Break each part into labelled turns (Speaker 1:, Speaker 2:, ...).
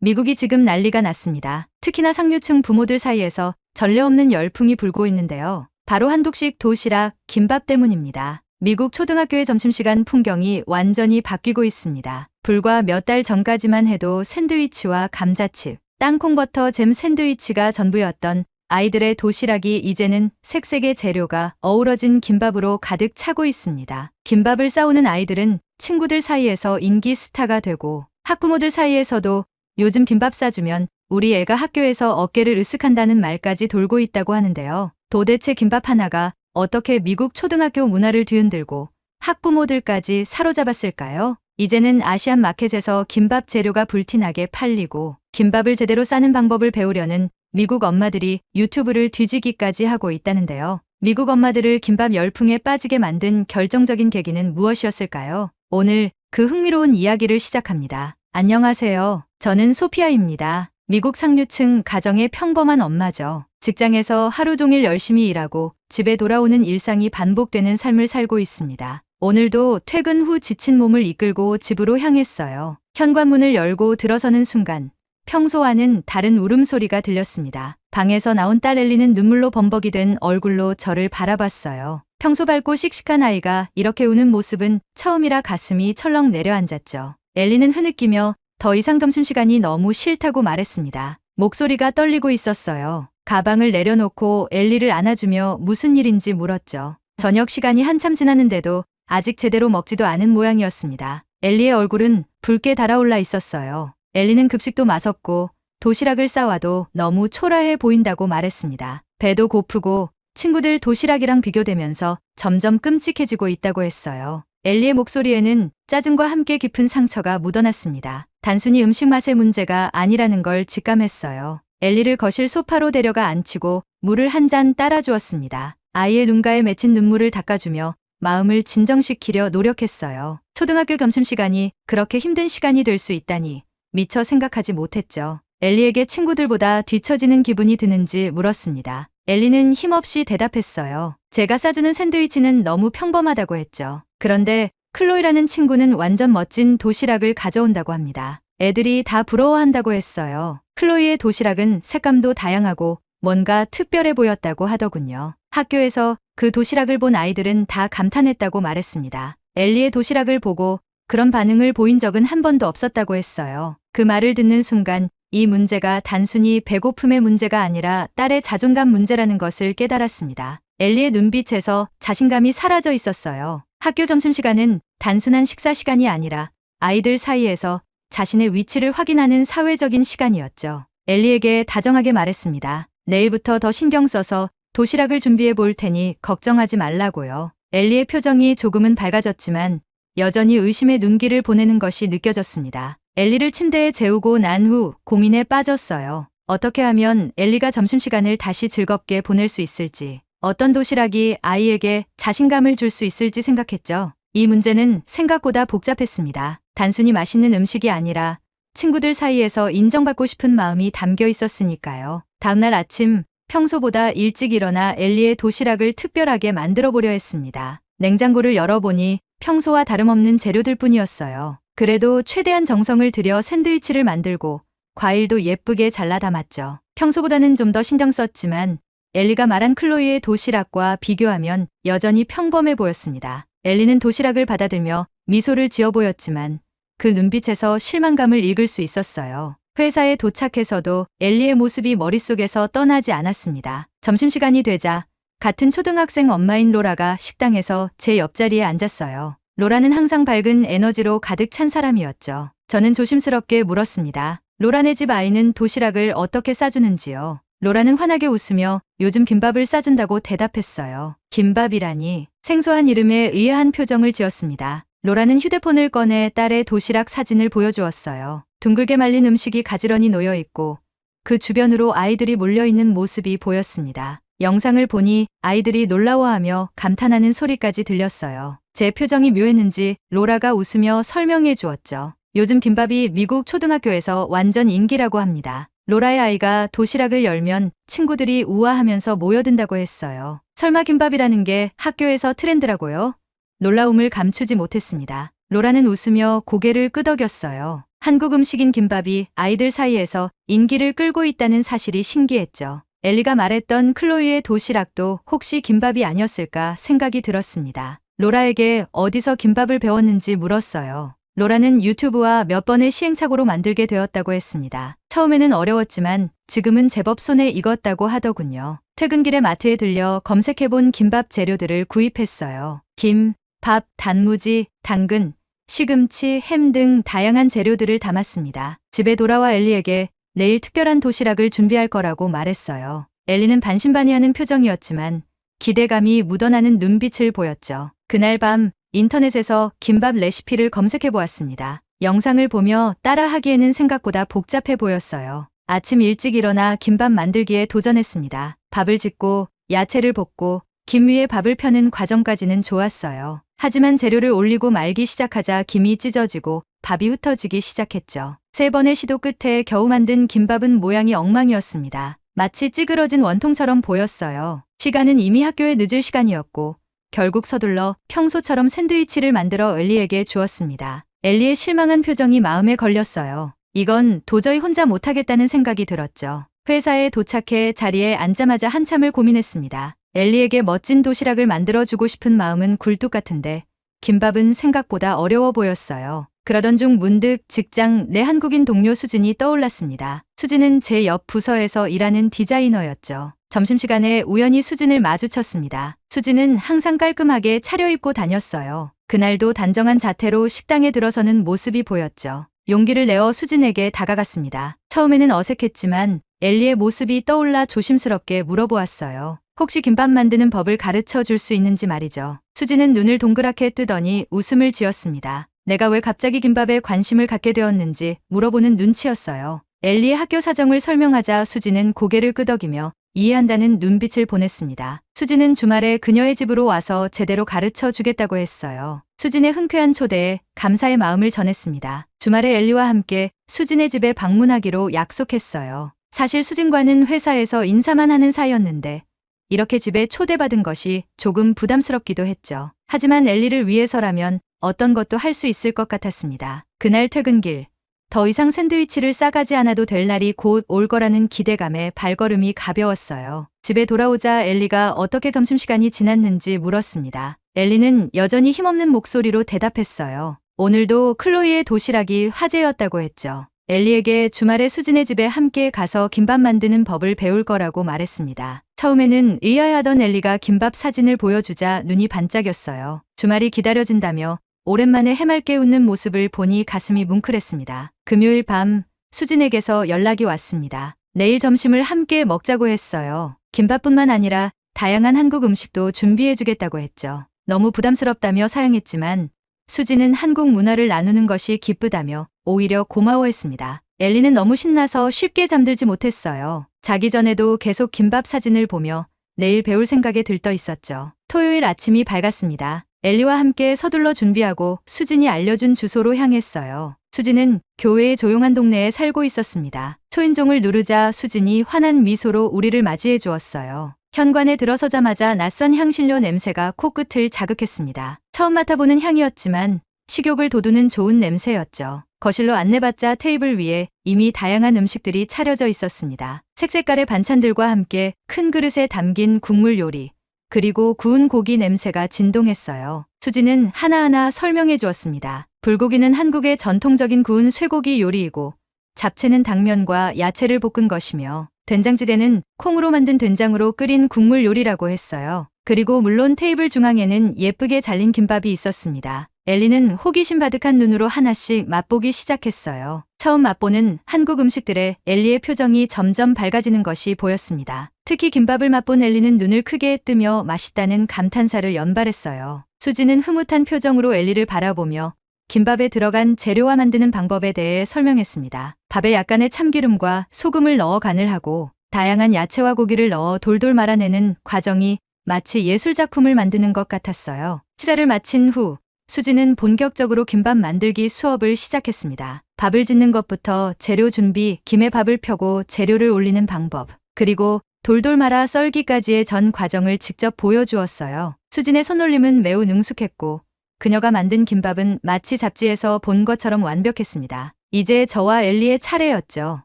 Speaker 1: 미국이 지금 난리가 났습니다. 특히나 상류층 부모들 사이에서 전례 없는 열풍이 불고 있는데요. 바로 한국식 도시락, 김밥 때문입니다. 미국 초등학교의 점심시간 풍경이 완전히 바뀌고 있습니다. 불과 몇 달 전까지만 해도 샌드위치와 감자칩, 땅콩버터 잼 샌드위치가 전부였던 아이들의 도시락이 이제는 색색의 재료가 어우러진 김밥으로 가득 차고 있습니다. 김밥을 싸우는 아이들은 친구들 사이에서 인기 스타가 되고 학부모들 사이에서도 요즘 김밥 싸주면 우리 애가 학교에서 어깨를 으쓱한다는 말까지 돌고 있다고 하는데요. 도대체 김밥 하나가 어떻게 미국 초등학교 문화를 뒤흔들고 학부모들까지 사로잡았을까요? 이제는 아시안 마켓에서 김밥 재료가 불티나게 팔리고 김밥을 제대로 싸는 방법을 배우려는 미국 엄마들이 유튜브를 뒤지기까지 하고 있다는데요. 미국 엄마들을 김밥 열풍에 빠지게 만든 결정적인 계기는 무엇이었을까요? 오늘 그 흥미로운 이야기를 시작합니다. 안녕하세요. 저는 소피아입니다. 미국 상류층 가정의 평범한 엄마죠. 직장에서 하루 종일 열심히 일하고 집에 돌아오는 일상이 반복되는 삶을 살고 있습니다. 오늘도 퇴근 후 지친 몸을 이끌고 집으로 향했어요. 현관문을 열고 들어서는 순간 평소와는 다른 울음소리가 들렸습니다. 방에서 나온 딸 엘리는 눈물로 범벅이 된 얼굴로 저를 바라봤어요. 평소 밝고 씩씩한 아이가 이렇게 우는 모습은 처음이라 가슴이 철렁 내려앉았죠. 엘리는 흐느끼며 더 이상 점심시간이 너무 싫다고 말했습니다. 목소리가 떨리고 있었어요. 가방을 내려놓고 엘리를 안아주며 무슨 일인지 물었죠. 저녁 시간이 한참 지났는데도 아직 제대로 먹지도 않은 모양이었습니다. 엘리의 얼굴은 붉게 달아올라 있었어요. 엘리는 급식도 맛없고 도시락을 싸와도 너무 초라해 보인다고 말했습니다. 배도 고프고 친구들 도시락이랑 비교되면서 점점 끔찍해지고 있다고 했어요. 엘리의 목소리에는 짜증과 함께 깊은 상처가 묻어났습니다. 단순히 음식 맛의 문제가 아니라는 걸 직감했어요. 엘리를 거실 소파로 데려가 앉히고 물을 한 잔 따라주었습니다. 아이의 눈가에 맺힌 눈물을 닦아주며 마음을 진정시키려 노력했어요. 초등학교 점심시간이 그렇게 힘든 시간이 될 수 있다니 미처 생각하지 못했죠. 엘리에게 친구들보다 뒤처지는 기분이 드는지 물었습니다. 엘리는 힘없이 대답했어요. 제가 싸주는 샌드위치는 너무 평범하다고 했죠. 그런데 클로이라는 친구는 완전 멋진 도시락을 가져온다고 합니다. 애들이 다 부러워한다고 했어요. 클로이의 도시락은 색감도 다양하고 뭔가 특별해 보였다고 하더군요. 학교에서 그 도시락을 본 아이들은 다 감탄했다고 말했습니다. 엘리의 도시락을 보고 그런 반응을 보인 적은 한 번도 없었다고 했어요. 그 말을 듣는 순간 이 문제가 단순히 배고픔의 문제가 아니라 딸의 자존감 문제라는 것을 깨달았습니다. 엘리의 눈빛에서 자신감이 사라져 있었어요. 학교 점심시간은 단순한 식사 시간이 아니라 아이들 사이에서 자신의 위치를 확인하는 사회적인 시간이었죠. 엘리에게 다정하게 말했습니다. 내일부터 더 신경 써서 도시락을 준비해 볼 테니 걱정하지 말라고요. 엘리의 표정이 조금은 밝아졌지만 여전히 의심의 눈길을 보내는 것이 느껴졌습니다. 엘리를 침대에 재우고 난 후 고민에 빠졌어요. 어떻게 하면 엘리가 점심시간을 다시 즐겁게 보낼 수 있을지, 어떤 도시락이 아이에게 자신감을 줄 수 있을지 생각했죠. 이 문제는 생각보다 복잡했습니다. 단순히 맛있는 음식이 아니라 친구들 사이에서 인정받고 싶은 마음이 담겨 있었으니까요. 다음날 아침 평소보다 일찍 일어나 엘리의 도시락을 특별하게 만들어 보려 했습니다. 냉장고를 열어보니 평소와 다름없는 재료들 뿐이었어요. 그래도 최대한 정성을 들여 샌드위치를 만들고 과일도 예쁘게 잘라 담았죠. 평소보다는 좀 더 신경 썼지만 엘리가 말한 클로이의 도시락과 비교하면 여전히 평범해 보였습니다. 엘리는 도시락을 받아들며 미소를 지어 보였지만 그 눈빛에서 실망감을 읽을 수 있었어요. 회사에 도착해서도 엘리의 모습이 머릿속에서 떠나지 않았습니다. 점심시간이 되자 같은 초등학생 엄마인 로라가 식당에서 제 옆자리에 앉았어요. 로라는 항상 밝은 에너지로 가득 찬 사람이었죠. 저는 조심스럽게 물었습니다. 로라네 집 아이는 도시락을 어떻게 싸주는지요? 로라는 환하게 웃으며 요즘 김밥을 싸준다고 대답했어요. 김밥이라니. 생소한 이름에 의아한 표정을 지었습니다. 로라는 휴대폰을 꺼내 딸의 도시락 사진을 보여주었어요. 둥글게 말린 음식이 가지런히 놓여 있고 그 주변으로 아이들이 몰려있는 모습이 보였습니다. 영상을 보니 아이들이 놀라워하며 감탄하는 소리까지 들렸어요. 제 표정이 묘했는지 로라가 웃으며 설명해 주었죠. 요즘 김밥이 미국 초등학교에서 완전 인기라고 합니다. 로라의 아이가 도시락을 열면 친구들이 우아하면서 모여든다고 했어요. 설마 김밥이라는 게 학교에서 트렌드라고요? 놀라움을 감추지 못했습니다. 로라는 웃으며 고개를 끄덕였어요. 한국 음식인 김밥이 아이들 사이에서 인기를 끌고 있다는 사실이 신기했죠. 엘리가 말했던 클로이의 도시락도 혹시 김밥이 아니었을까 생각이 들었습니다. 로라에게 어디서 김밥을 배웠는지 물었어요. 로라는 유튜브와 몇 번의 시행착오로 만들게 되었다고 했습니다. 처음에는 어려웠지만 지금은 제법 손에 익었다고 하더군요. 퇴근길에 마트에 들려 검색해본 김밥 재료들을 구입했어요. 김, 밥, 단무지, 당근, 시금치, 햄 등 다양한 재료들을 담았습니다. 집에 돌아와 엘리에게 내일 특별한 도시락을 준비할 거라고 말했어요. 엘리는 반신반의하는 표정이었지만 기대감이 묻어나는 눈빛을 보였죠. 그날 밤 인터넷에서 김밥 레시피를 검색해 보았습니다. 영상을 보며 따라하기에는 생각보다 복잡해 보였어요. 아침 일찍 일어나 김밥 만들기에 도전했습니다. 밥을 짓고 야채를 볶고 김 위에 밥을 펴는 과정까지는 좋았어요. 하지만 재료를 올리고 말기 시작하자 김이 찢어지고 밥이 흩어지기 시작했죠. 3번의 시도 끝에 겨우 만든 김밥은 모양이 엉망이었습니다. 마치 찌그러진 원통처럼 보였어요. 시간은 이미 학교에 늦을 시간이었고 결국 서둘러 평소처럼 샌드위치를 만들어 엘리에게 주었습니다. 엘리의 실망한 표정이 마음에 걸렸어요. 이건 도저히 혼자 못하겠다는 생각이 들었죠. 회사에 도착해 자리에 앉자마자 한참을 고민했습니다. 엘리에게 멋진 도시락을 만들어주고 싶은 마음은 굴뚝 같은데 김밥은 생각보다 어려워 보였어요. 그러던 중 문득 직장 내 한국인 동료 수진이 떠올랐습니다. 수진은 제 옆 부서에서 일하는 디자이너였죠. 점심시간에 우연히 수진을 마주쳤습니다. 수진은 항상 깔끔하게 차려입고 다녔어요. 그날도 단정한 자태로 식당에 들어서는 모습이 보였죠. 용기를 내어 수진에게 다가갔습니다. 처음에는 어색했지만 엘리의 모습이 떠올라 조심스럽게 물어보았어요. 혹시 김밥 만드는 법을 가르쳐 줄 수 있는지 말이죠. 수진은 눈을 동그랗게 뜨더니 웃음을 지었습니다. 내가 왜 갑자기 김밥에 관심을 갖게 되었는지 물어보는 눈치였어요. 엘리의 학교 사정을 설명하자 수진은 고개를 끄덕이며 이해한다는 눈빛을 보냈습니다. 수진은 주말에 그녀의 집으로 와서 제대로 가르쳐 주겠다고 했어요. 수진의 흔쾌한 초대에 감사의 마음을 전했습니다. 주말에 엘리와 함께 수진의 집에 방문하기로 약속했어요. 사실 수진과는 회사에서 인사만 하는 사이였는데 이렇게 집에 초대받은 것이 조금 부담스럽기도 했죠. 하지만 엘리를 위해서라면 어떤 것도 할 수 있을 것 같았습니다. 그날 퇴근길, 더 이상 샌드위치를 싸가지 않아도 될 날이 곧 올 거라는 기대감에 발걸음이 가벼웠어요. 집에 돌아오자 엘리가 어떻게 점심시간이 지났는지 물었습니다. 엘리는 여전히 힘없는 목소리로 대답했어요. 오늘도 클로이의 도시락이 화제였다고 했죠. 엘리에게 주말에 수진의 집에 함께 가서 김밥 만드는 법을 배울 거라고 말했습니다. 처음에는 의아해하던 엘리가 김밥 사진을 보여주자 눈이 반짝였어요. 주말이 기다려진다며 오랜만에 해맑게 웃는 모습을 보니 가슴이 뭉클했습니다. 금요일 밤 수진에게서 연락이 왔습니다. 내일 점심을 함께 먹자고 했어요. 김밥뿐만 아니라 다양한 한국 음식도 준비해주겠다고 했죠. 너무 부담스럽다며 사양했지만 수진은 한국 문화를 나누는 것이 기쁘다며 오히려 고마워했습니다. 엘리는 너무 신나서 쉽게 잠들지 못했어요. 자기 전에도 계속 김밥 사진을 보며 내일 배울 생각에 들떠 있었죠. 토요일 아침이 밝았습니다. 엘리와 함께 서둘러 준비하고 수진이 알려준 주소로 향했어요. 수진은 교회의 조용한 동네에 살고 있었습니다. 초인종을 누르자 수진이 환한 미소로 우리를 맞이해 주었어요. 현관에 들어서자마자 낯선 향신료 냄새가 코끝을 자극했습니다. 처음 맡아보는 향이었지만 식욕을 돋우는 좋은 냄새였죠. 거실로 안내받자 테이블 위에 이미 다양한 음식들이 차려져 있었습니다. 색색깔의 반찬들과 함께 큰 그릇에 담긴 국물 요리, 그리고 구운 고기 냄새가 진동했어요. 수진은 하나하나 설명해 주었습니다. 불고기는 한국의 전통적인 구운 쇠고기 요리이고 잡채는 당면과 야채를 볶은 것이며 된장찌개는 콩으로 만든 된장으로 끓인 국물 요리라고 했어요. 그리고 물론 테이블 중앙에는 예쁘게 잘린 김밥이 있었습니다. 엘리는 호기심 가득한 눈으로 하나씩 맛보기 시작했어요. 처음 맛보는 한국 음식들에 엘리의 표정이 점점 밝아지는 것이 보였습니다. 특히 김밥을 맛본 엘리는 눈을 크게 뜨며 맛있다는 감탄사를 연발했어요. 수지는 흐뭇한 표정으로 엘리를 바라보며 김밥에 들어간 재료와 만드는 방법에 대해 설명했습니다. 밥에 약간의 참기름과 소금을 넣어 간을 하고 다양한 야채와 고기를 넣어 돌돌 말아내는 과정이 마치 예술작품을 만드는 것 같았어요. 식사를 마친 후 수지는 본격적으로 김밥 만들기 수업을 시작했습니다. 밥을 짓는 것부터 재료 준비, 김에 밥을 펴고 재료를 올리는 방법, 그리고 돌돌 말아 썰기까지의 전 과정을 직접 보여주었어요. 수진의 손놀림은 매우 능숙했고 그녀가 만든 김밥은 마치 잡지에서 본 것처럼 완벽했습니다. 이제 저와 엘리의 차례였죠.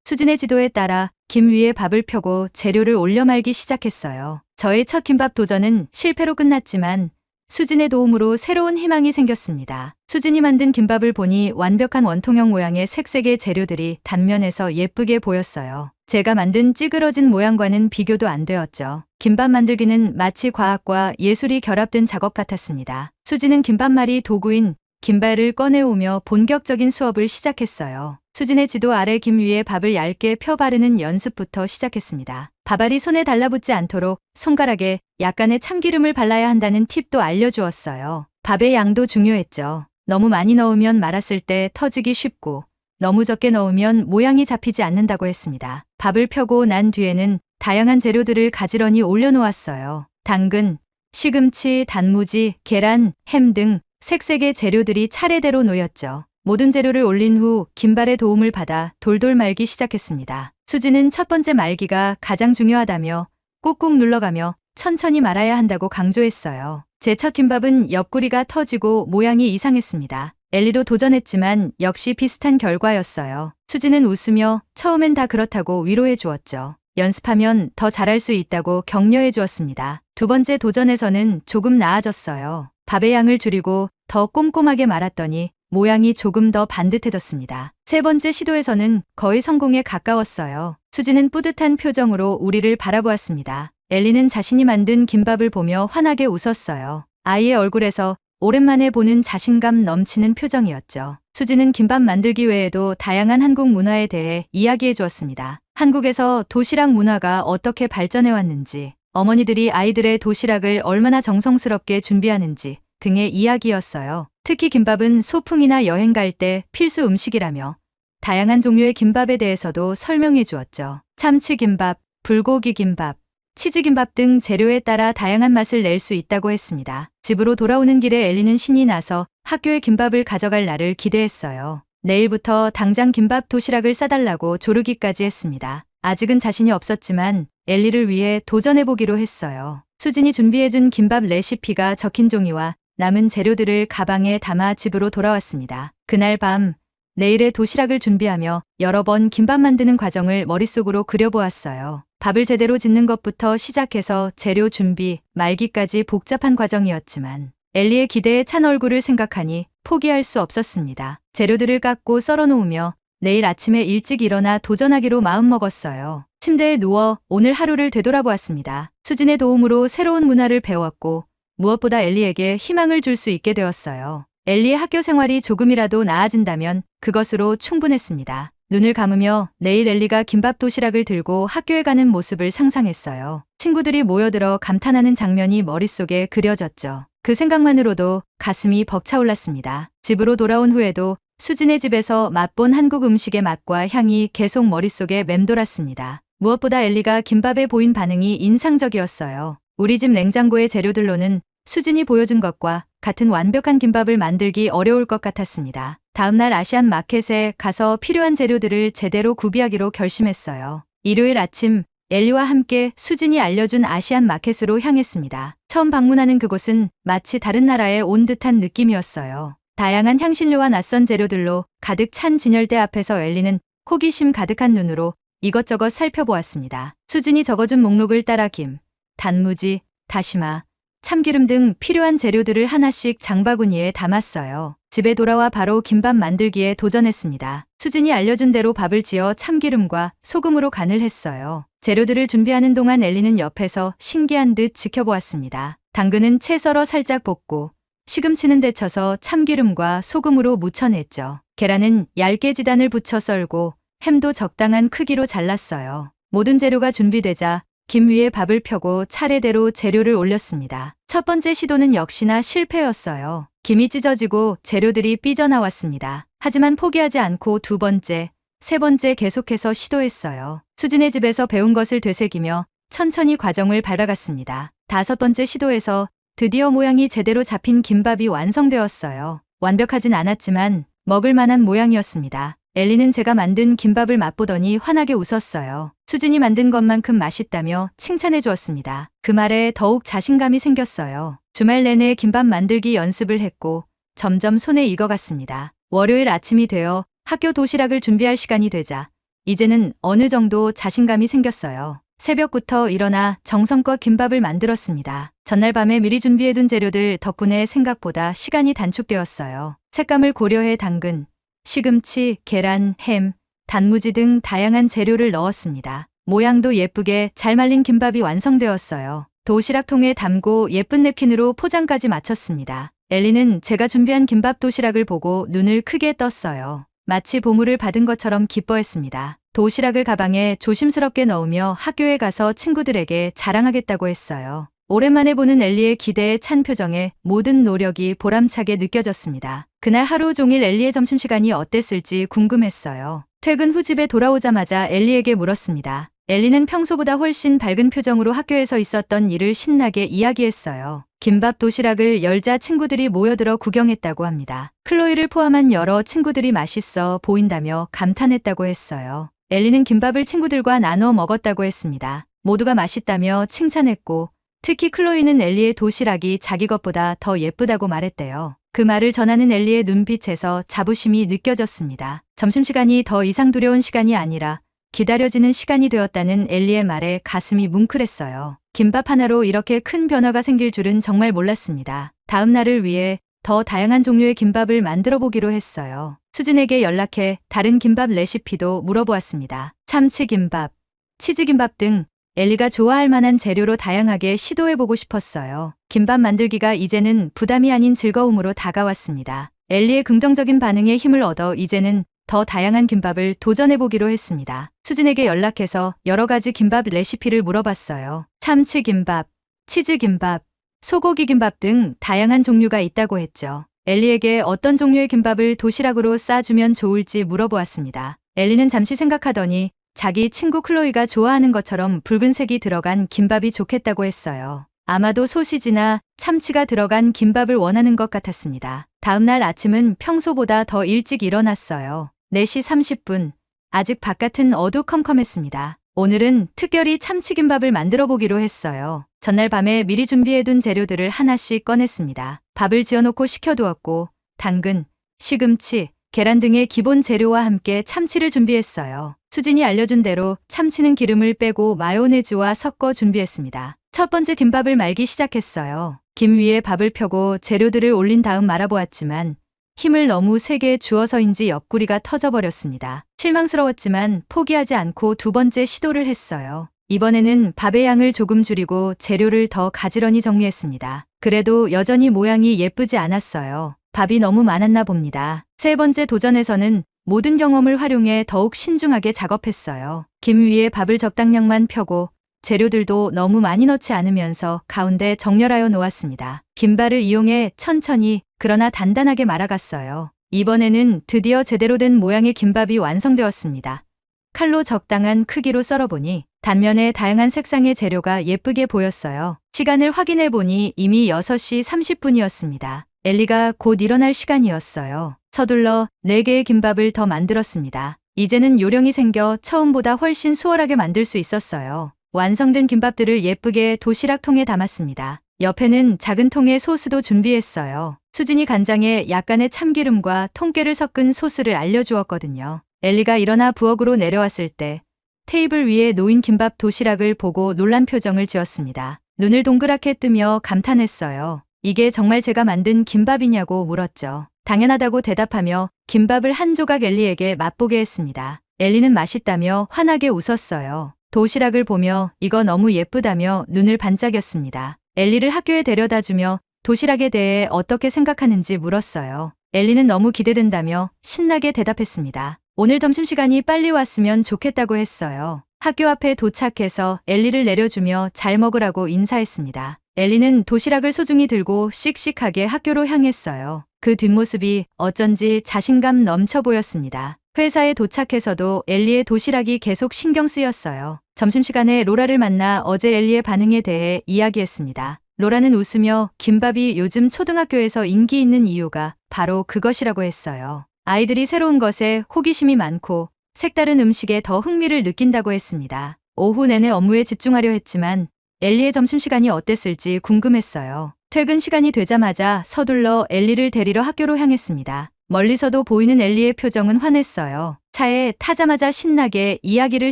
Speaker 1: 수진의 지도에 따라 김 위에 밥을 펴고 재료를 올려 말기 시작했어요. 저의 첫 김밥 도전은 실패로 끝났지만 수진의 도움으로 새로운 희망이 생겼습니다. 수진이 만든 김밥을 보니 완벽한 원통형 모양의 색색의 재료들이 단면에서 예쁘게 보였어요. 제가 만든 찌그러진 모양과는 비교도 안 되었죠. 김밥 만들기는 마치 과학과 예술이 결합된 작업 같았습니다. 수진은 김밥말이 도구인 김발을 꺼내오며 본격적인 수업을 시작했어요. 수진의 지도 아래 김 위에 밥을 얇게 펴 바르는 연습부터 시작했습니다. 밥알이 손에 달라붙지 않도록 손가락에 약간의 참기름을 발라야 한다는 팁도 알려주었어요. 밥의 양도 중요했죠. 너무 많이 넣으면 말았을 때 터지기 쉽고 너무 적게 넣으면 모양이 잡히지 않는다고 했습니다. 밥을 펴고 난 뒤에는 다양한 재료들을 가지런히 올려놓았어요. 당근, 시금치, 단무지, 계란, 햄 등 색색의 재료들이 차례대로 놓였죠. 모든 재료를 올린 후 김발의 도움을 받아 돌돌 말기 시작했습니다. 수지는 첫 번째 말기가 가장 중요하다며 꾹꾹 눌러가며 천천히 말아야 한다고 강조했어요. 제 첫 김밥은 옆구리가 터지고 모양이 이상했습니다. 엘리도 도전했지만 역시 비슷한 결과였어요. 수지는 웃으며 처음엔 다 그렇다고 위로해 주었죠. 연습하면 더 잘할 수 있다고 격려해 주었습니다. 두 번째 도전에서는 조금 나아졌어요. 밥의 양을 줄이고 더 꼼꼼하게 말았더니 모양이 조금 더 반듯해졌습니다. 세 번째 시도에서는 거의 성공에 가까웠어요. 수지는 뿌듯한 표정으로 우리를 바라보았습니다. 엘리는 자신이 만든 김밥을 보며 환하게 웃었어요. 아이의 얼굴에서 오랜만에 보는 자신감 넘치는 표정이었죠. 수지는 김밥 만들기 외에도 다양한 한국 문화에 대해 이야기해 주었습니다. 한국에서 도시락 문화가 어떻게 발전해 왔는지, 어머니들이 아이들의 도시락을 얼마나 정성스럽게 준비하는지 등의 이야기였어요. 특히 김밥은 소풍이나 여행 갈 때 필수 음식이라며 다양한 종류의 김밥에 대해서도 설명해 주었죠. 참치김밥, 불고기 김밥, 치즈김밥 등 재료에 따라 다양한 맛을 낼 수 있다고 했습니다. 집으로 돌아오는 길에 엘리는 신이 나서 학교에 김밥을 가져갈 날을 기대했어요. 내일부터 당장 김밥 도시락을 싸달라고 조르기까지 했습니다. 아직은 자신이 없었지만 엘리를 위해 도전해보기로 했어요. 수진이 준비해준 김밥 레시피가 적힌 종이와 남은 재료들을 가방에 담아 집으로 돌아왔습니다. 그날 밤 내일의 도시락을 준비하며 여러 번 김밥 만드는 과정을 머릿속으로 그려보았어요. 밥을 제대로 짓는 것부터 시작해서 재료 준비, 말기까지 복잡한 과정이었지만 엘리의 기대에 찬 얼굴을 생각하니 포기할 수 없었습니다. 재료들을 깎고 썰어 놓으며 내일 아침에 일찍 일어나 도전하기로 마음먹었어요. 침대에 누워 오늘 하루를 되돌아보았습니다. 수진의 도움으로 새로운 문화를 배웠고 무엇보다 엘리에게 희망을 줄 수 있게 되었어요. 엘리의 학교 생활이 조금이라도 나아진다면 그것으로 충분했습니다. 눈을 감으며 내일 엘리가 김밥 도시락을 들고 학교에 가는 모습을 상상했어요. 친구들이 모여들어 감탄하는 장면이 머릿속에 그려졌죠. 그 생각만으로도 가슴이 벅차올랐습니다. 집으로 돌아온 후에도 수진의 집에서 맛본 한국 음식의 맛과 향이 계속 머릿속에 맴돌았습니다. 무엇보다 엘리가 김밥에 보인 반응이 인상적이었어요. 우리 집 냉장고의 재료들로는 수진이 보여준 것과 같은 완벽한 김밥을 만들기 어려울 것 같았습니다. 다음날 아시안 마켓에 가서 필요한 재료들을 제대로 구비하기로 결심했어요. 일요일 아침 엘리와 함께 수진이 알려준 아시안 마켓으로 향했습니다. 처음 방문하는 그곳은 마치 다른 나라에 온 듯한 느낌이었어요. 다양한 향신료와 낯선 재료들로 가득 찬 진열대 앞에서 엘리는 호기심 가득한 눈으로 이것저것 살펴보았습니다. 수진이 적어준 목록을 따라 김, 단무지, 다시마, 참기름 등 필요한 재료들을 하나씩 장바구니에 담았어요. 집에 돌아와 바로 김밥 만들기에 도전했습니다. 수진이 알려준 대로 밥을 지어 참기름과 소금으로 간을 했어요. 재료들을 준비하는 동안 엘리는 옆에서 신기한 듯 지켜보았습니다. 당근은 채 썰어 살짝 볶고 시금치는 데쳐서 참기름과 소금으로 무쳐냈죠. 계란은 얇게 지단을 붙여 썰고 햄도 적당한 크기로 잘랐어요. 모든 재료가 준비되자 김 위에 밥을 펴고 차례대로 재료를 올렸습니다. 첫 번째 시도는 역시나 실패였어요. 김이 찢어지고 재료들이 삐져나왔습니다. 하지만 포기하지 않고 두 번째, 세 번째 계속해서 시도했어요. 수진의 집에서 배운 것을 되새기며 천천히 과정을 밟아갔습니다. 다섯 번째 시도에서 드디어 모양이 제대로 잡힌 김밥이 완성되었어요. 완벽하진 않았지만 먹을 만한 모양이었습니다. 엘리는 제가 만든 김밥을 맛보더니 환하게 웃었어요. 수진이 만든 것만큼 맛있다며 칭찬해 주었습니다. 그 말에 더욱 자신감이 생겼어요. 주말 내내 김밥 만들기 연습을 했고 점점 손에 익어갔습니다. 월요일 아침이 되어 학교 도시락을 준비할 시간이 되자 이제는 어느 정도 자신감이 생겼어요. 새벽부터 일어나 정성껏 김밥을 만들었습니다. 전날 밤에 미리 준비해둔 재료들 덕분에 생각보다 시간이 단축되었어요. 색감을 고려해 당근, 시금치, 계란, 햄, 단무지 등 다양한 재료를 넣었습니다. 모양도 예쁘게 잘 말린 김밥이 완성되었어요. 도시락통에 담고 예쁜 냅킨으로 포장까지 마쳤습니다. 엘리는 제가 준비한 김밥 도시락을 보고 눈을 크게 떴어요. 마치 보물을 받은 것처럼 기뻐했습니다. 도시락을 가방에 조심스럽게 넣으며 학교에 가서 친구들에게 자랑하겠다고 했어요. 오랜만에 보는 엘리의 기대에 찬 표정에 모든 노력이 보람차게 느껴졌습니다. 그날 하루 종일 엘리의 점심시간이 어땠을지 궁금했어요. 퇴근 후 집에 돌아오자마자 엘리에게 물었습니다. 엘리는 평소보다 훨씬 밝은 표정으로 학교에서 있었던 일을 신나게 이야기했어요. 김밥 도시락을 열자 친구들이 모여들어 구경했다고 합니다. 클로이를 포함한 여러 친구들이 맛있어 보인다며 감탄했다고 했어요. 엘리는 김밥을 친구들과 나눠 먹었다고 했습니다. 모두가 맛있다며 칭찬했고 특히 클로이는 엘리의 도시락이 자기 것보다 더 예쁘다고 말했대요. 그 말을 전하는 엘리의 눈빛에서 자부심이 느껴졌습니다. 점심시간이 더 이상 두려운 시간이 아니라 기다려지는 시간이 되었다는 엘리의 말에 가슴이 뭉클했어요. 김밥 하나로 이렇게 큰 변화가 생길 줄은 정말 몰랐습니다. 다음 날을 위해 더 다양한 종류의 김밥을 만들어 보기로 했어요. 수진에게 연락해 다른 김밥 레시피도 물어보았습니다. 참치김밥, 치즈김밥 등 엘리가 좋아할 만한 재료로 다양하게 시도해보고 싶었어요. 김밥 만들기가 이제는 부담이 아닌 즐거움으로 다가왔습니다. 엘리의 긍정적인 반응에 힘을 얻어 이제는 더 다양한 김밥을 도전해보기로 했습니다. 수진에게 연락해서 여러 가지 김밥 레시피를 물어봤어요. 참치김밥, 치즈김밥, 소고기김밥 등 다양한 종류가 있다고 했죠. 엘리에게 어떤 종류의 김밥을 도시락으로 싸주면 좋을지 물어보았습니다. 엘리는 잠시 생각하더니 자기 친구 클로이가 좋아하는 것처럼 붉은색이 들어간 김밥이 좋겠다고 했어요. 아마도 소시지나 참치가 들어간 김밥을 원하는 것 같았습니다. 다음 날 아침은 평소보다 더 일찍 일어났어요. 4시 30분. 아직 바깥은 어두컴컴했습니다. 오늘은 특별히 참치김밥을 만들어 보기로 했어요. 전날 밤에 미리 준비해둔 재료들을 하나씩 꺼냈습니다. 밥을 지어놓고 식혀두었고 당근, 시금치, 계란 등의 기본 재료와 함께 참치를 준비했어요. 수진이 알려준 대로 참치는 기름을 빼고 마요네즈와 섞어 준비했습니다. 첫 번째 김밥을 말기 시작했어요. 김 위에 밥을 펴고 재료들을 올린 다음 말아보았지만 힘을 너무 세게 주어서인지 옆구리가 터져버렸습니다. 실망스러웠지만 포기하지 않고 두 번째 시도를 했어요. 이번에는 밥의 양을 조금 줄이고 재료를 더 가지런히 정리했습니다. 그래도 여전히 모양이 예쁘지 않았어요. 밥이 너무 많았나 봅니다. 세 번째 도전에서는 모든 경험을 활용해 더욱 신중하게 작업했어요. 김 위에 밥을 적당량만 펴고 재료들도 너무 많이 넣지 않으면서 가운데 정렬하여 놓았습니다. 김발을 이용해 천천히 그러나 단단하게 말아갔어요. 이번에는 드디어 제대로 된 모양의 김밥이 완성되었습니다. 칼로 적당한 크기로 썰어보니 단면에 다양한 색상의 재료가 예쁘게 보였어요. 시간을 확인해 보니 이미 6시 30분이었습니다. 엘리가 곧 일어날 시간이었어요. 서둘러 4개의 김밥을 더 만들었습니다. 이제는 요령이 생겨 처음보다 훨씬 수월하게 만들 수 있었어요. 완성된 김밥들을 예쁘게 도시락통에 담았습니다. 옆에는 작은 통에 소스도 준비했어요. 수진이 간장에 약간의 참기름과 통깨를 섞은 소스를 알려주었거든요. 엘리가 일어나 부엌으로 내려왔을 때 테이블 위에 놓인 김밥 도시락을 보고 놀란 표정을 지었습니다. 눈을 동그랗게 뜨며 감탄했어요. 이게 정말 제가 만든 김밥이냐고 물었죠. 당연하다고 대답하며 김밥을 한 조각 엘리에게 맛보게 했습니다. 엘리는 맛있다며 환하게 웃었어요. 도시락을 보며 이거 너무 예쁘다며 눈을 반짝였습니다. 엘리를 학교에 데려다주며 도시락에 대해 어떻게 생각하는지 물었어요. 엘리는 너무 기대된다며 신나게 대답했습니다. 오늘 점심시간이 빨리 왔으면 좋겠다고 했어요. 학교 앞에 도착해서 엘리를 내려주며 잘 먹으라고 인사했습니다. 엘리는 도시락을 소중히 들고 씩씩하게 학교로 향했어요. 그 뒷모습이 어쩐지 자신감 넘쳐 보였습니다. 회사에 도착해서도 엘리의 도시락이 계속 신경 쓰였어요. 점심시간에 로라를 만나 어제 엘리의 반응에 대해 이야기했습니다. 로라는 웃으며 김밥이 요즘 초등학교에서 인기 있는 이유가 바로 그것이라고 했어요. 아이들이 새로운 것에 호기심이 많고 색다른 음식에 더 흥미를 느낀다고 했습니다. 오후 내내 업무에 집중하려 했지만 엘리의 점심시간이 어땠을지 궁금했어요. 퇴근 시간이 되자마자 서둘러 엘리를 데리러 학교로 향했습니다. 멀리서도 보이는 엘리의 표정은 환했어요. 차에 타자마자 신나게 이야기를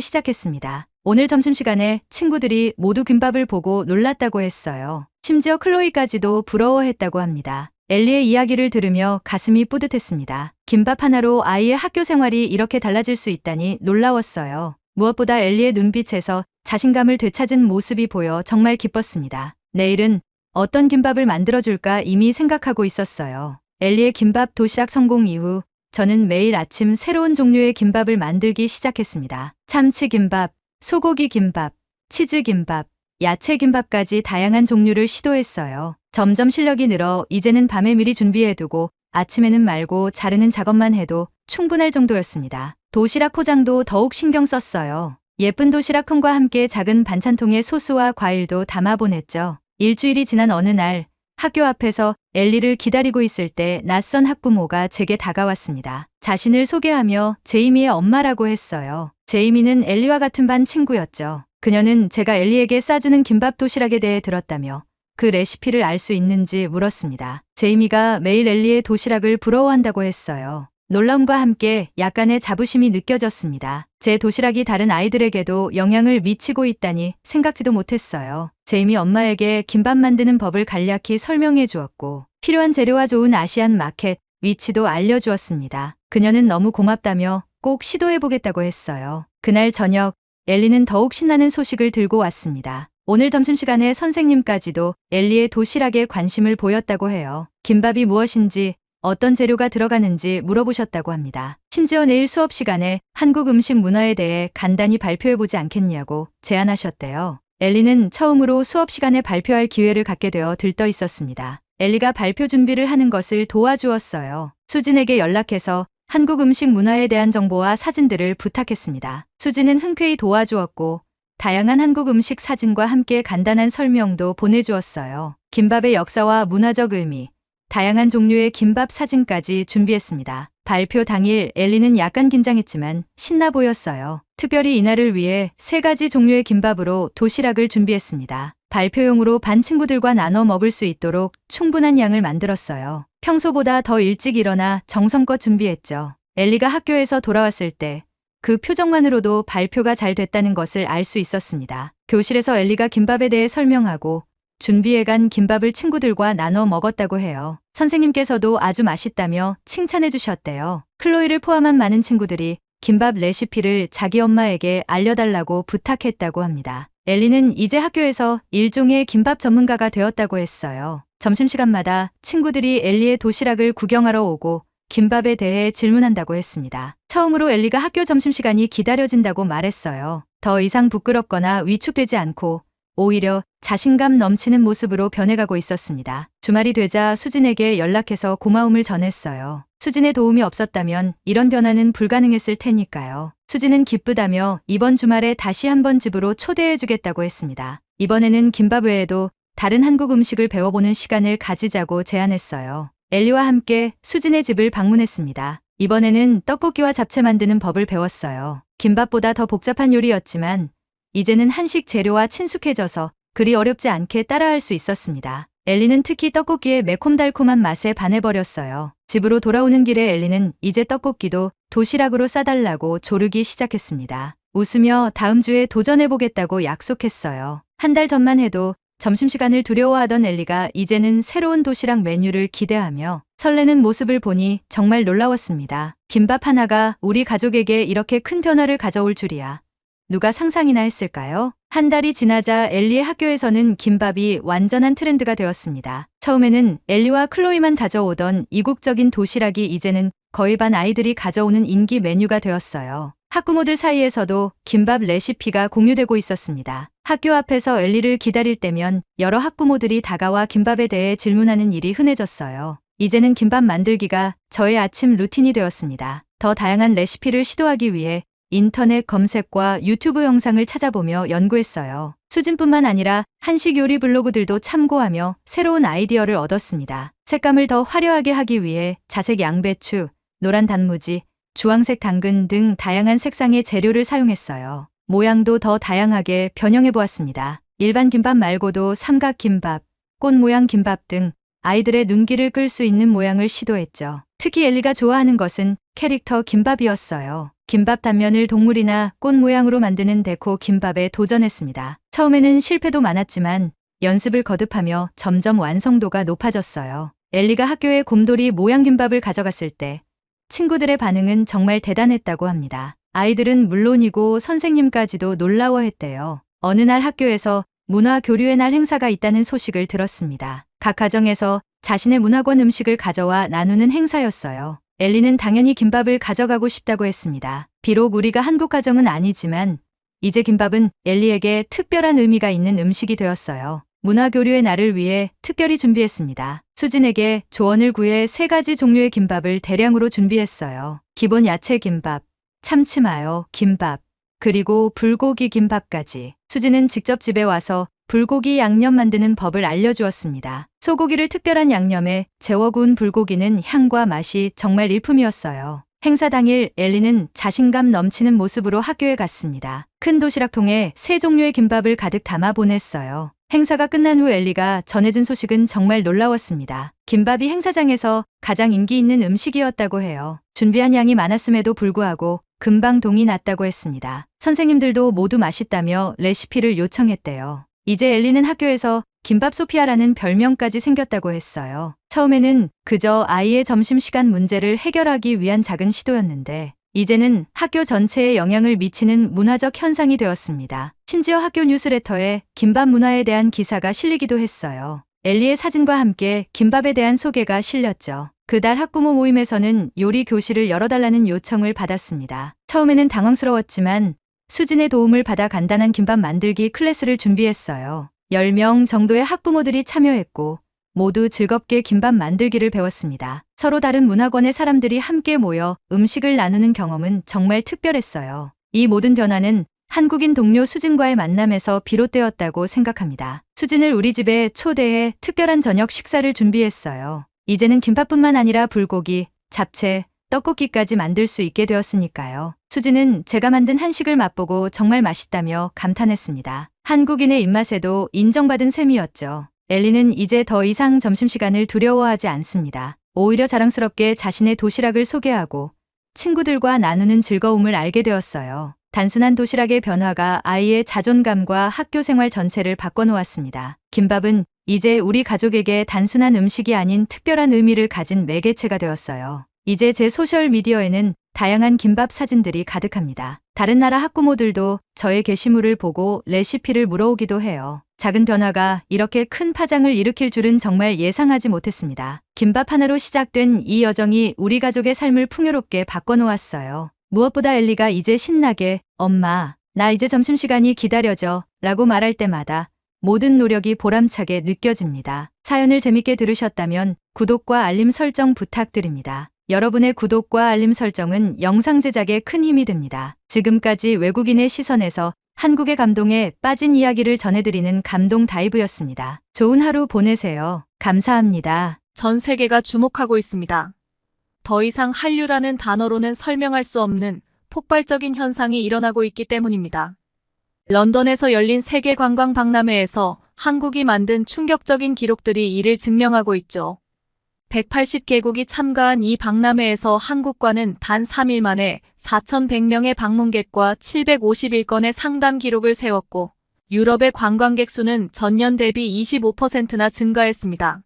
Speaker 1: 시작했습니다. 오늘 점심시간에 친구들이 모두 김밥을 보고 놀랐다고 했어요. 심지어 클로이까지도 부러워했다고 합니다. 엘리의 이야기를 들으며 가슴이 뿌듯했습니다. 김밥 하나로 아이의 학교 생활이 이렇게 달라질 수 있다니 놀라웠어요. 무엇보다 엘리의 눈빛에서 자신감을 되찾은 모습이 보여 정말 기뻤습니다. 내일은 어떤 김밥을 만들어줄까 이미 생각하고 있었어요. 엘리의 김밥 도시락 성공 이후 저는 매일 아침 새로운 종류의 김밥을 만들기 시작했습니다. 참치김밥, 소고기 김밥, 치즈 김밥, 야채 김밥까지 다양한 종류를 시도했어요. 점점 실력이 늘어 이제는 밤에 미리 준비해두고 아침에는 말고 자르는 작업만 해도 충분할 정도였습니다. 도시락 포장도 더욱 신경 썼어요. 예쁜 도시락통과 함께 작은 반찬통에 소스와 과일도 담아 보냈죠. 일주일이 지난 어느 날 학교 앞에서 엘리를 기다리고 있을 때 낯선 학부모가 제게 다가왔습니다. 자신을 소개하며 제이미의 엄마라고 했어요. 제이미는 엘리와 같은 반 친구였죠. 그녀는 제가 엘리에게 싸주는 김밥 도시락에 대해 들었다며 그 레시피를 알 수 있는지 물었습니다. 제이미가 매일 엘리의 도시락을 부러워한다고 했어요. 놀라움과 함께 약간의 자부심이 느껴졌습니다. 제 도시락이 다른 아이들에게도 영향을 미치고 있다니 생각지도 못했어요. 제이미 엄마에게 김밥 만드는 법을 간략히 설명해 주었고 필요한 재료와 좋은 아시안 마켓 위치도 알려주었습니다. 그녀는 너무 고맙다며 꼭 시도해보겠다고 했어요. 그날 저녁 엘리는 더욱 신나는 소식을 들고 왔습니다. 오늘 점심시간에 선생님까지도 엘리의 도시락에 관심을 보였다고 해요. 김밥이 무엇인지 어떤 재료가 들어가는지 물어보셨다고 합니다. 심지어 내일 수업 시간에 한국 음식 문화에 대해 간단히 발표해보지 않겠냐고 제안하셨대요. 엘리는 처음으로 수업 시간에 발표할 기회를 갖게 되어 들떠 있었습니다. 엘리가 발표 준비를 하는 것을 도와주었어요. 수진에게 연락해서 한국 음식 문화에 대한 정보와 사진들을 부탁했습니다. 수진은 흔쾌히 도와주었고 다양한 한국 음식 사진과 함께 간단한 설명도 보내주었어요. 김밥의 역사와 문화적 의미, 다양한 종류의 김밥 사진까지 준비했습니다. 발표 당일 엘리는 약간 긴장했지만 신나 보였어요. 특별히 이날을 위해 3가지 종류의 김밥으로 도시락을 준비했습니다. 발표용으로 반 친구들과 나눠 먹을 수 있도록 충분한 양을 만들었어요. 평소보다 더 일찍 일어나 정성껏 준비했죠. 엘리가 학교에서 돌아왔을 때 그 표정만으로도 발표가 잘 됐다는 것을 알 수 있었습니다. 교실에서 엘리가 김밥에 대해 설명하고 준비해간 김밥을 친구들과 나눠 먹었다고 해요. 선생님께서도 아주 맛있다며 칭찬해 주셨대요. 클로이를 포함한 많은 친구들이 김밥 레시피를 자기 엄마에게 알려달라고 부탁했다고 합니다. 엘리는 이제 학교에서 일종의 김밥 전문가가 되었다고 했어요. 점심시간마다 친구들이 엘리의 도시락을 구경하러 오고 김밥에 대해 질문한다고 했습니다. 처음으로 엘리가 학교 점심시간이 기다려진다고 말했어요. 더 이상 부끄럽거나 위축되지 않고 오히려 자신감 넘치는 모습으로 변해가고 있었습니다. 주말이 되자 수진에게 연락해서 고마움을 전했어요. 수진의 도움이 없었다면 이런 변화는 불가능했을 테니까요. 수진은 기쁘다며 이번 주말에 다시 한번 집으로 초대해주겠다고 했습니다. 이번에는 김밥 외에도 다른 한국 음식을 배워보는 시간을 가지자고 제안했어요. 엘리와 함께 수진의 집을 방문했습니다. 이번에는 떡볶이와 잡채 만드는 법을 배웠어요. 김밥보다 더 복잡한 요리였지만 이제는 한식 재료와 친숙해져서 그리 어렵지 않게 따라할 수 있었습니다. 엘리는 특히 떡볶이의 매콤달콤한 맛에 반해버렸어요. 집으로 돌아오는 길에 엘리는 이제 떡볶이도 도시락으로 싸달라고 조르기 시작했습니다. 웃으며 다음 주에 도전해보겠다고 약속했어요. 한 달 전만 해도 점심시간을 두려워하던 엘리가 이제는 새로운 도시락 메뉴를 기대하며 설레는 모습을 보니 정말 놀라웠습니다. 김밥 하나가 우리 가족에게 이렇게 큰 변화를 가져올 줄이야. 누가 상상이나 했을까요? 한 달이 지나자 엘리의 학교에서는 김밥이 완전한 트렌드가 되었습니다. 처음에는 엘리와 클로이만 가져오던 이국적인 도시락이 이제는 거의 반 아이들이 가져오는 인기 메뉴가 되었어요. 학부모들 사이에서도 김밥 레시피가 공유되고 있었습니다. 학교 앞에서 엘리를 기다릴 때면 여러 학부모들이 다가와 김밥에 대해 질문하는 일이 흔해졌어요. 이제는 김밥 만들기가 저의 아침 루틴이 되었습니다. 더 다양한 레시피를 시도하기 위해 인터넷 검색과 유튜브 영상을 찾아보며 연구했어요. 수진뿐만 아니라 한식 요리 블로그들도 참고하며 새로운 아이디어를 얻었습니다. 색감을 더 화려하게 하기 위해 자색 양배추, 노란 단무지, 주황색 당근 등 다양한 색상의 재료를 사용했어요. 모양도 더 다양하게 변형해 보았습니다. 일반 김밥 말고도 삼각김밥, 꽃 모양 김밥 등 아이들의 눈길을 끌 수 있는 모양을 시도했죠. 특히 엘리가 좋아하는 것은 캐릭터 김밥이었어요. 김밥 단면을 동물이나 꽃 모양으로 만드는 데코 김밥에 도전했습니다. 처음에는 실패도 많았지만 연습을 거듭하며 점점 완성도가 높아졌어요. 엘리가 학교에 곰돌이 모양 김밥을 가져갔을 때 친구들의 반응은 정말 대단했다고 합니다. 아이들은 물론이고 선생님까지도 놀라워했대요. 어느 날 학교에서 문화 교류의 날 행사가 있다는 소식을 들었습니다. 각 가정에서 자신의 문화권 음식을 가져와 나누는 행사였어요. 엘리는 당연히 김밥을 가져가고 싶다고 했습니다. 비록 우리가 한국 가정은 아니지만 이제 김밥은 엘리에게 특별한 의미가 있는 음식이 되었어요. 문화교류의 날을 위해 특별히 준비했습니다. 수진에게 조언을 구해 3가지 종류의 김밥을 대량으로 준비했어요. 기본 야채 김밥, 참치마요 김밥, 그리고 불고기 김밥까지. 수진은 직접 집에 와서 불고기 양념 만드는 법을 알려주었습니다. 소고기를 특별한 양념에 재워 구운 불고기는 향과 맛이 정말 일품이었어요. 행사 당일 엘리는 자신감 넘치는 모습으로 학교에 갔습니다. 큰 도시락통에 3종류의 김밥을 가득 담아 보냈어요. 행사가 끝난 후 엘리가 전해준 소식은 정말 놀라웠습니다. 김밥이 행사장에서 가장 인기 있는 음식이었다고 해요. 준비한 양이 많았음에도 불구하고 금방 동이 났다고 했습니다. 선생님들도 모두 맛있다며 레시피를 요청했대요. 이제 엘리는 학교에서 김밥 소피아라는 별명까지 생겼다고 했어요. 처음에는 그저 아이의 점심시간 문제를 해결하기 위한 작은 시도였는데 이제는 학교 전체에 영향을 미치는 문화적 현상이 되었습니다. 심지어 학교 뉴스레터에 김밥 문화에 대한 기사가 실리기도 했어요. 엘리의 사진과 함께 김밥에 대한 소개가 실렸죠. 그달 학부모 모임에서는 요리 교실을 열어달라는 요청을 받았습니다. 처음에는 당황스러웠지만 수진의 도움을 받아 간단한 김밥 만들기 클래스를 준비했어요. 10명 정도의 학부모들이 참여했고 모두 즐겁게 김밥 만들기를 배웠습니다. 서로 다른 문화권의 사람들이 함께 모여 음식을 나누는 경험은 정말 특별했어요. 이 모든 변화는 한국인 동료 수진과의 만남에서 비롯되었다고 생각합니다. 수진을 우리 집에 초대해 특별한 저녁 식사를 준비했어요. 이제는 김밥뿐만 아니라 불고기, 잡채, 떡볶이까지 만들 수 있게 되었으니까요. 수진은 제가 만든 한식을 맛보고 정말 맛있다며 감탄했습니다. 한국인의 입맛에도 인정받은 셈이었죠. 엘리는 이제 더 이상 점심시간을 두려워하지 않습니다. 오히려 자랑스럽게 자신의 도시락을 소개하고 친구들과 나누는 즐거움을 알게 되었어요. 단순한 도시락의 변화가 아이의 자존감과 학교 생활 전체를 바꿔놓았습니다. 김밥은 이제 우리 가족에게 단순한 음식이 아닌 특별한 의미를 가진 매개체가 되었어요. 이제 제 소셜미디어에는 다양한 김밥 사진들이 가득합니다. 다른 나라 학부모들도 저의 게시물을 보고 레시피를 물어오기도 해요. 작은 변화가 이렇게 큰 파장을 일으킬 줄은 정말 예상하지 못했습니다. 김밥 하나로 시작된 이 여정이 우리 가족의 삶을 풍요롭게 바꿔놓았어요. 무엇보다 엘리가 이제 신나게 "엄마, 나 이제 점심시간이 기다려져" 라고 말할 때마다 모든 노력이 보람차게 느껴집니다. 사연을 재밌게 들으셨다면 구독과 알림 설정 부탁드립니다. 여러분의 구독과 알림 설정은 영상 제작에 큰 힘이 됩니다. 지금까지 외국인의 시선에서 한국의 감동에 빠진 이야기를 전해드리는 감동 다이브였습니다. 좋은 하루 보내세요. 감사합니다.
Speaker 2: 전 세계가 주목하고 있습니다. 더 이상 한류라는 단어로는 설명할 수 없는 폭발적인 현상이 일어나고 있기 때문입니다. 런던에서 열린 세계 관광 박람회에서 한국이 만든 충격적인 기록들이 이를 증명하고 있죠. 180개국이 참가한 이 박람회에서 한국과는 단 3일 만에 4,100명의 방문객과 751건의 상담 기록을 세웠고 유럽의 관광객 수는 전년 대비 25%나 증가했습니다.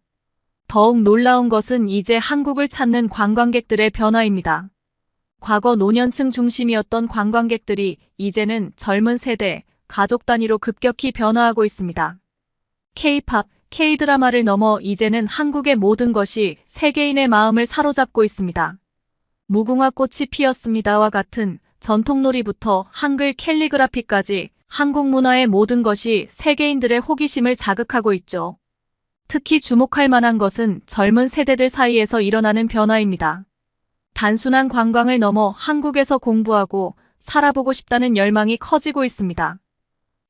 Speaker 2: 더욱 놀라운 것은 이제 한국을 찾는 관광객들의 변화입니다. 과거 노년층 중심이었던 관광객들이 이제는 젊은 세대, 가족 단위로 급격히 변화하고 있습니다. K-팝, K-드라마를 넘어 이제는 한국의 모든 것이 세계인의 마음을 사로잡고 있습니다. 무궁화 꽃이 피었습니다와 같은 전통놀이부터 한글 캘리그라피까지 한국 문화의 모든 것이 세계인들의 호기심을 자극하고 있죠. 특히 주목할 만한 것은 젊은 세대들 사이에서 일어나는 변화입니다. 단순한 관광을 넘어 한국에서 공부하고 살아보고 싶다는 열망이 커지고 있습니다.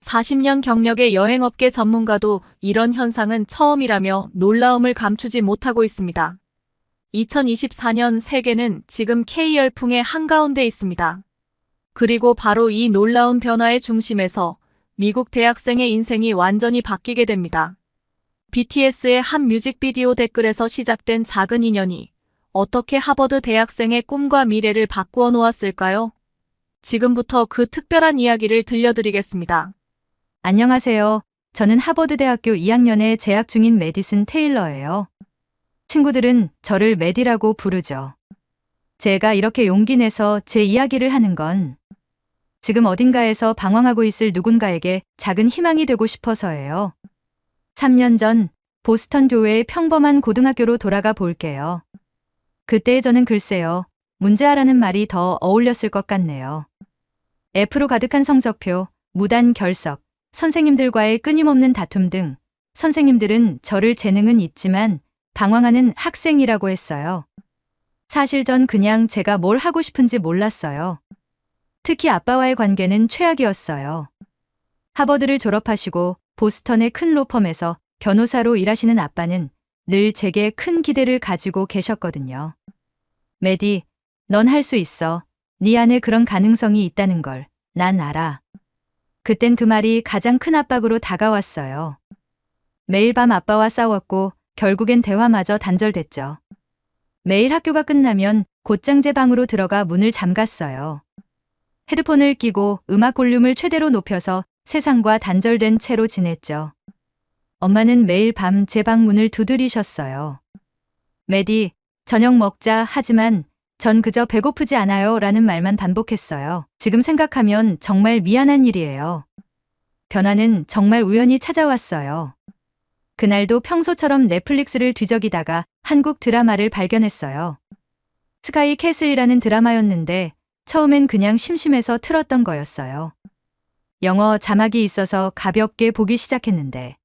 Speaker 2: 40년 경력의 여행업계 전문가도 이런 현상은 처음이라며 놀라움을 감추지 못하고 있습니다. 2024년 세계는 지금 K-열풍의 한가운데 있습니다. 그리고 바로 이 놀라운 변화의 중심에서 미국 대학생의 인생이 완전히 바뀌게 됩니다. BTS의 한 뮤직비디오 댓글에서 시작된 작은 인연이 어떻게 하버드 대학생의 꿈과 미래를 바꾸어 놓았을까요? 지금부터 그 특별한 이야기를 들려드리겠습니다.
Speaker 1: 안녕하세요. 저는 하버드 대학교 2학년에 재학 중인 메디슨 테일러예요. 친구들은 저를 메디라고 부르죠. 제가 이렇게 용기 내서 제 이야기를 하는 건 지금 어딘가에서 방황하고 있을 누군가에게 작은 희망이 되고 싶어서예요. 3년 전 보스턴 교외의 평범한 고등학교로 돌아가 볼게요. 그때의 저는 글쎄요, 문제아라는 말이 더 어울렸을 것 같네요. F로 가득한 성적표, 무단 결석, 선생님들과의 끊임없는 다툼 등 선생님들은 저를 재능은 있지만 방황하는 학생이라고 했어요. 사실 전 그냥 제가 뭘 하고 싶은지 몰랐어요. 특히 아빠와의 관계는 최악이었어요. 하버드를 졸업하시고 보스턴의 큰 로펌에서 변호사로 일하시는 아빠는 늘 제게 큰 기대를 가지고 계셨거든요. 메디, 넌 할 수 있어. 네 안에 그런 가능성이 있다는 걸 난 알아. 그땐 그 말이 가장 큰 압박으로 다가왔어요. 매일 밤 아빠와 싸웠고 결국엔 대화마저 단절됐죠. 매일 학교가 끝나면 곧장 제 방으로 들어가 문을 잠갔어요. 헤드폰을 끼고 음악 볼륨을 최대로 높여서 세상과 단절된 채로 지냈죠. 엄마는 매일 밤 제 방 문을 두드리셨어요. 메디, 저녁 먹자. 하지만 전 그저 배고프지 않아요 라는 말만 반복했어요. 지금 생각하면 정말 미안한 일이에요. 변화는 정말 우연히 찾아왔어요. 그날도 평소처럼 넷플릭스를 뒤적이다가 한국 드라마를 발견했어요. 스카이 캐슬이라는 드라마였는데 처음엔 그냥 심심해서 틀었던 거였어요. 영어 자막이 있어서 가볍게 보기 시작했는데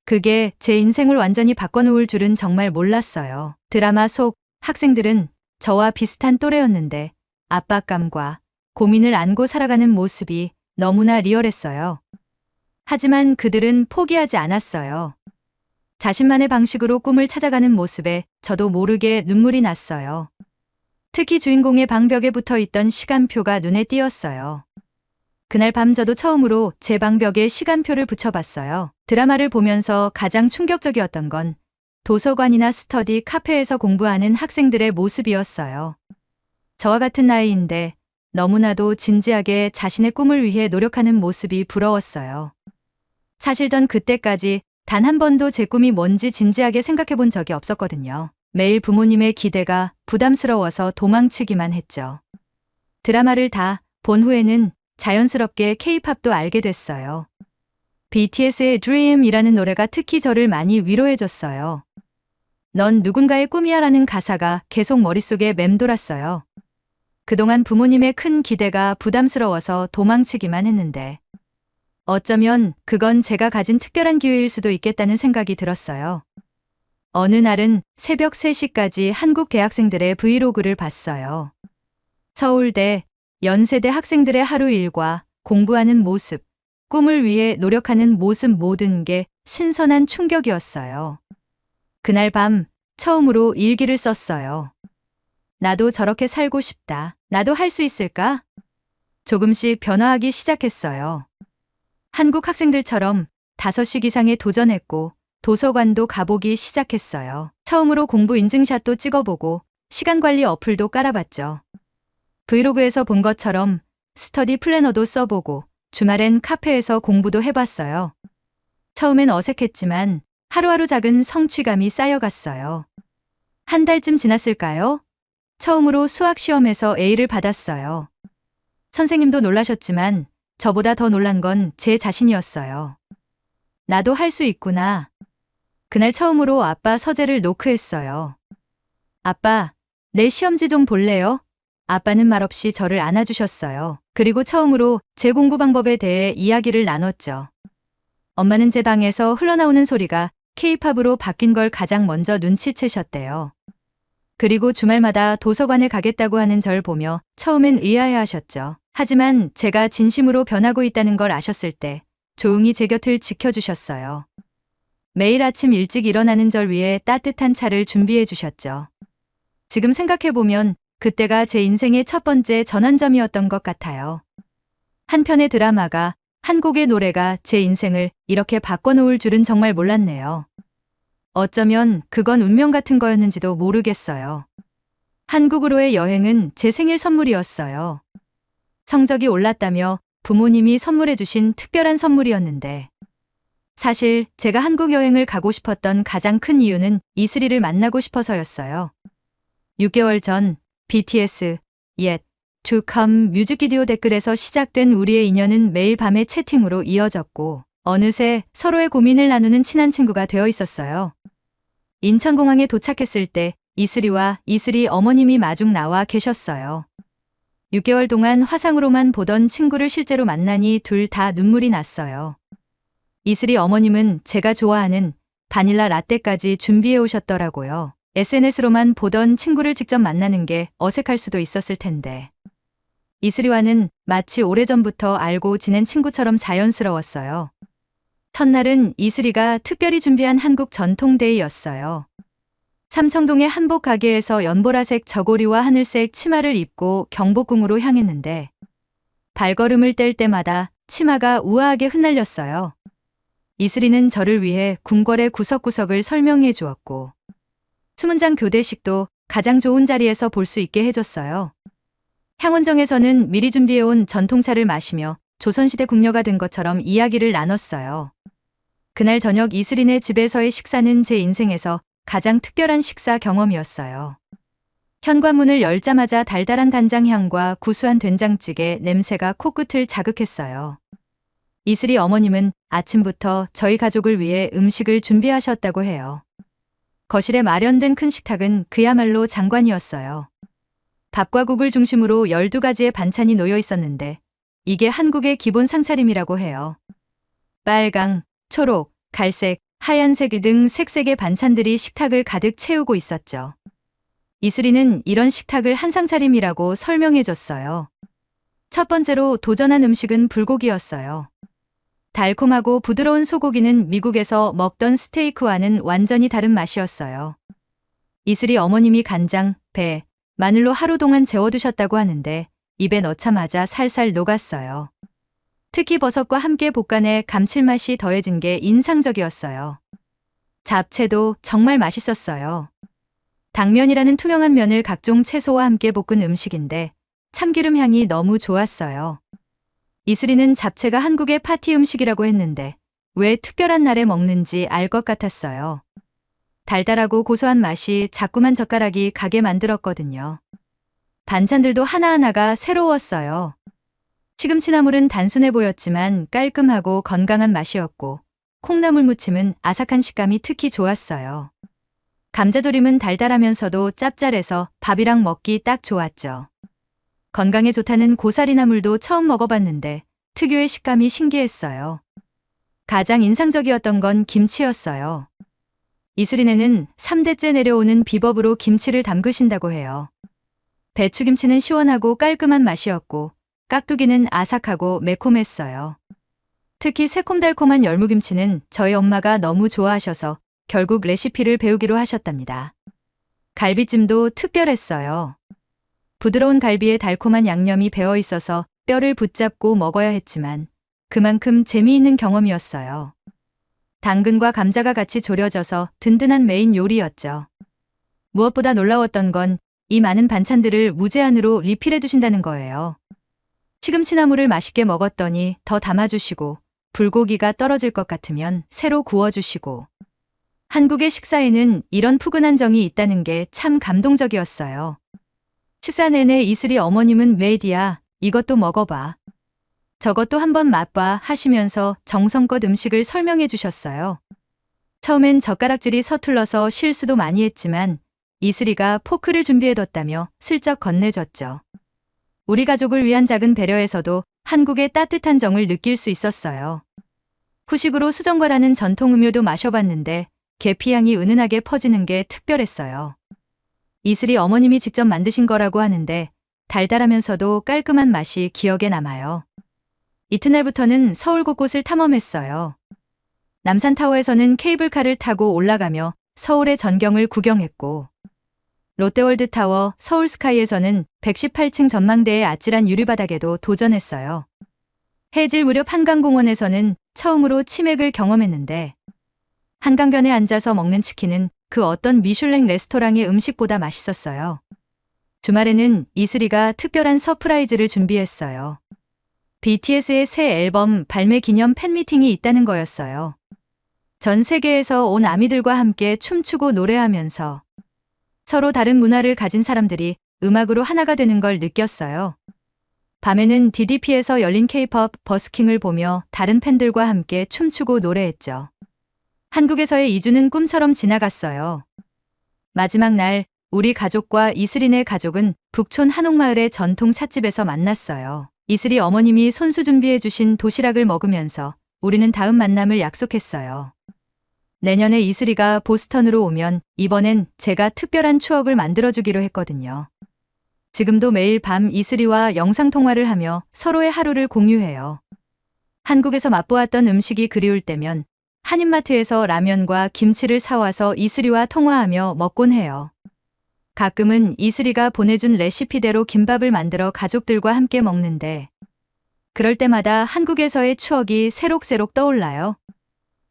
Speaker 1: 그게 제 인생을 완전히 바꿔놓을 줄은 정말 몰랐어요. 드라마 속 학생들은 저와 비슷한 또래였는데 압박감과 고민을 안고 살아가는 모습이 너무나 리얼했어요. 하지만 그들은 포기하지 않았어요. 자신만의 방식으로 꿈을 찾아가는 모습에 저도 모르게 눈물이 났어요. 특히 주인공의 방벽에 붙어 있던 시간표가 눈에 띄었어요. 그날 밤 저도 처음으로 제 방벽에 시간표를 붙여봤어요. 드라마를 보면서 가장 충격적이었던 건 도서관이나 스터디 카페에서 공부하는 학생들의 모습이었어요. 저와 같은 나이인데 너무나도 진지하게 자신의 꿈을 위해 노력하는 모습이 부러웠어요. 사실 전 그때까지 단 한 번도 제 꿈이 뭔지 진지하게 생각해 본 적이 없었거든요. 매일 부모님의 기대가 부담스러워서 도망치기만 했죠. 드라마를 다 본 후에는 자연스럽게 K-팝도 알게 됐어요. BTS의 Dream이라는 노래가 특히 저를 많이 위로해줬어요. 넌 누군가의 꿈이야 라는 가사가 계속 머릿속에 맴돌았어요. 그동안 부모님의 큰 기대가 부담스러워서 도망치기만 했는데 어쩌면 그건 제가 가진 특별한 기회일 수도 있겠다는 생각이 들었어요. 어느 날은 새벽 3시까지 한국 대학생들의 브이로그를 봤어요. 서울대, 연세대 학생들의 하루 일과 공부하는 모습, 꿈을 위해 노력하는 모습 모든 게 신선한 충격이었어요. 그날 밤 처음으로 일기를 썼어요. 나도 저렇게 살고 싶다. 나도 할 수 있을까? 조금씩 변화하기 시작했어요. 한국 학생들처럼 5시 기상에 도전했고 도서관도 가보기 시작했어요. 처음으로 공부 인증샷도 찍어보고 시간 관리 어플도 깔아봤죠. 브이로그에서 본 것처럼 스터디 플래너도 써보고 주말엔 카페에서 공부도 해봤어요. 처음엔 어색했지만 하루하루 작은 성취감이 쌓여갔어요. 한 달쯤 지났을까요? 처음으로 수학 시험에서 A를 받았어요. 선생님도 놀라셨지만 저보다 더 놀란 건 제 자신이었어요. 나도 할 수 있구나. 그날 처음으로 아빠 서재를 노크했어요. 아빠, 내 시험지 좀 볼래요? 아빠는 말없이 저를 안아주셨어요. 그리고 처음으로 제 공부 방법에 대해 이야기를 나눴죠. 엄마는 제 방에서 흘러나오는 소리가 K-팝으로 바뀐 걸 가장 먼저 눈치채셨대요. 그리고 주말마다 도서관에 가겠다고 하는 절 보며 처음엔 의아해하셨죠. 하지만 제가 진심으로 변하고 있다는 걸 아셨을 때 조용히 제 곁을 지켜주셨어요. 매일 아침 일찍 일어나는 절 위해 따뜻한 차를 준비해 주셨죠. 지금 생각해보면 그때가 제 인생의 첫 번째 전환점이었던 것 같아요. 한 편의 드라마가, 한 곡의 노래가 제 인생을 이렇게 바꿔놓을 줄은 정말 몰랐네요. 어쩌면 그건 운명 같은 거였는지도 모르겠어요. 한국으로의 여행은 제 생일 선물이었어요. 성적이 올랐다며 부모님이 선물해주신 특별한 선물이었는데, 사실 제가 한국 여행을 가고 싶었던 가장 큰 이유는 이슬이를 만나고 싶어서였어요. 6개월 전 BTS Yet to Come 뮤직비디오 댓글에서 시작된 우리의 인연은 매일 밤의 채팅으로 이어졌고, 어느새 서로의 고민을 나누는 친한 친구가 되어 있었어요. 인천공항에 도착했을 때 이슬이와 이슬이 어머님이 마중 나와 계셨어요. 6개월 동안 화상으로만 보던 친구를 실제로 만나니 둘 다 눈물이 났어요. 이슬이 어머님은 제가 좋아하는 바닐라 라떼까지 준비해 오셨더라고요. SNS로만 보던 친구를 직접 만나는 게 어색할 수도 있었을 텐데. 이슬이와는 마치 오래전부터 알고 지낸 친구처럼 자연스러웠어요. 첫날은 이슬이가 특별히 준비한 한국 전통데이였어요. 삼청동의 한복 가게에서 연보라색 저고리와 하늘색 치마를 입고 경복궁으로 향했는데, 발걸음을 뗄 때마다 치마가 우아하게 흩날렸어요. 이슬이는 저를 위해 궁궐의 구석구석을 설명해 주었고, 수문장 교대식도 가장 좋은 자리에서 볼 수 있게 해줬어요. 향원정에서는 미리 준비해온 전통차를 마시며 조선시대 궁녀가 된 것처럼 이야기를 나눴어요. 그날 저녁 이슬이네 집에서의 식사는 제 인생에서 가장 특별한 식사 경험이었어요. 현관문을 열자마자 달달한 간장향과 구수한 된장찌개 냄새가 코끝을 자극했어요. 이슬이 어머님은 아침부터 저희 가족을 위해 음식을 준비하셨다고 해요. 거실에 마련된 큰 식탁은 그야말로 장관이었어요. 밥과 국을 중심으로 12가지의 반찬이 놓여 있었는데, 이게 한국의 기본 상차림이라고 해요. 빨강, 초록, 갈색, 하얀색 등 색색의 반찬들이 식탁을 가득 채우고 있었죠. 이슬이는 이런 식탁을 한상차림이라고 설명해줬어요. 첫 번째로 도전한 음식은 불고기였어요. 달콤하고 부드러운 소고기는 미국에서 먹던 스테이크와는 완전히 다른 맛이었어요. 이슬이 어머님이 간장, 배, 마늘로 하루 동안 재워두셨다고 하는데 입에 넣자마자 살살 녹았어요. 특히 버섯과 함께 볶아내 감칠맛이 더해진 게 인상적이었어요. 잡채도 정말 맛있었어요. 당면이라는 투명한 면을 각종 채소와 함께 볶은 음식인데 참기름 향이 너무 좋았어요. 이슬이는 잡채가 한국의 파티 음식이라고 했는데 왜 특별한 날에 먹는지 알 것 같았어요. 달달하고 고소한 맛이 자꾸만 젓가락이 가게 만들었거든요. 반찬들도 하나하나가 새로웠어요. 시금치나물은 단순해 보였지만 깔끔하고 건강한 맛이었고, 콩나물 무침은 아삭한 식감이 특히 좋았어요. 감자조림은 달달하면서도 짭짤해서 밥이랑 먹기 딱 좋았죠. 건강에 좋다는 고사리나물도 처음 먹어봤는데 특유의 식감이 신기했어요. 가장 인상적이었던 건 김치였어요. 이슬이네는 3대째 내려오는 비법으로 김치를 담그신다고 해요. 배추김치는 시원하고 깔끔한 맛이었고, 깍두기는 아삭하고 매콤했어요. 특히 새콤달콤한 열무김치는 저희 엄마가 너무 좋아하셔서 결국 레시피를 배우기로 하셨답니다. 갈비찜도 특별했어요. 부드러운 갈비에 달콤한 양념이 배어 있어서 뼈를 붙잡고 먹어야 했지만 그만큼 재미있는 경험이었어요. 당근과 감자가 같이 졸여져서 든든한 메인 요리였죠. 무엇보다 놀라웠던 건 이 많은 반찬들을 무제한으로 리필해 두신다는 거예요. 시금치나물을 맛있게 먹었더니 더 담아주시고, 불고기가 떨어질 것 같으면 새로 구워주시고, 한국의 식사에는 이런 푸근한 정이 있다는 게 참 감동적이었어요. 식사 내내 이슬이 어머님은 메디야, 이것도 먹어봐, 저것도 한번 맛봐 하시면서 정성껏 음식을 설명해 주셨어요. 처음엔 젓가락질이 서툴러서 실수도 많이 했지만 이슬이가 포크를 준비해뒀다며 슬쩍 건네줬죠. 우리 가족을 위한 작은 배려에서도 한국의 따뜻한 정을 느낄 수 있었어요. 후식으로 수정과라는 전통 음료도 마셔봤는데 계피향이 은은하게 퍼지는 게 특별했어요. 이슬이 어머님이 직접 만드신 거라고 하는데 달달하면서도 깔끔한 맛이 기억에 남아요. 이튿날부터는 서울 곳곳을 탐험했어요. 남산타워에서는 케이블카를 타고 올라가며 서울의 전경을 구경했고, 롯데월드타워, 서울스카이에서는 118층 전망대의 아찔한 유리바닥에도 도전했어요. 해질 무렵 한강공원에서는 처음으로 치맥을 경험했는데, 한강변에 앉아서 먹는 치킨은 그 어떤 미슐랭 레스토랑의 음식보다 맛있었어요. 주말에는 이슬이가 특별한 서프라이즈를 준비했어요. BTS의 새 앨범 발매 기념 팬미팅이 있다는 거였어요. 전 세계에서 온 아미들과 함께 춤추고 노래하면서 서로 다른 문화를 가진 사람들이 음악으로 하나가 되는 걸 느꼈어요. 밤에는 DDP에서 열린 K-pop 버스킹을 보며 다른 팬들과 함께 춤추고 노래했죠. 한국에서의 2주는 꿈처럼 지나갔어요. 마지막 날 우리 가족과 이슬이네 가족은 북촌 한옥마을의 전통 찻집에서 만났어요. 이슬이 어머님이 손수 준비해 주신 도시락을 먹으면서 우리는 다음 만남을 약속했어요. 내년에 이슬이가 보스턴으로 오면 이번엔 제가 특별한 추억을 만들어주기로 했거든요. 지금도 매일 밤 이슬이와 영상통화를 하며 서로의 하루를 공유해요. 한국에서 맛보았던 음식이 그리울 때면 한인마트에서 라면과 김치를 사와서 이슬이와 통화하며 먹곤 해요. 가끔은 이슬이가 보내준 레시피대로 김밥을 만들어 가족들과 함께 먹는데 그럴 때마다 한국에서의 추억이 새록새록 떠올라요.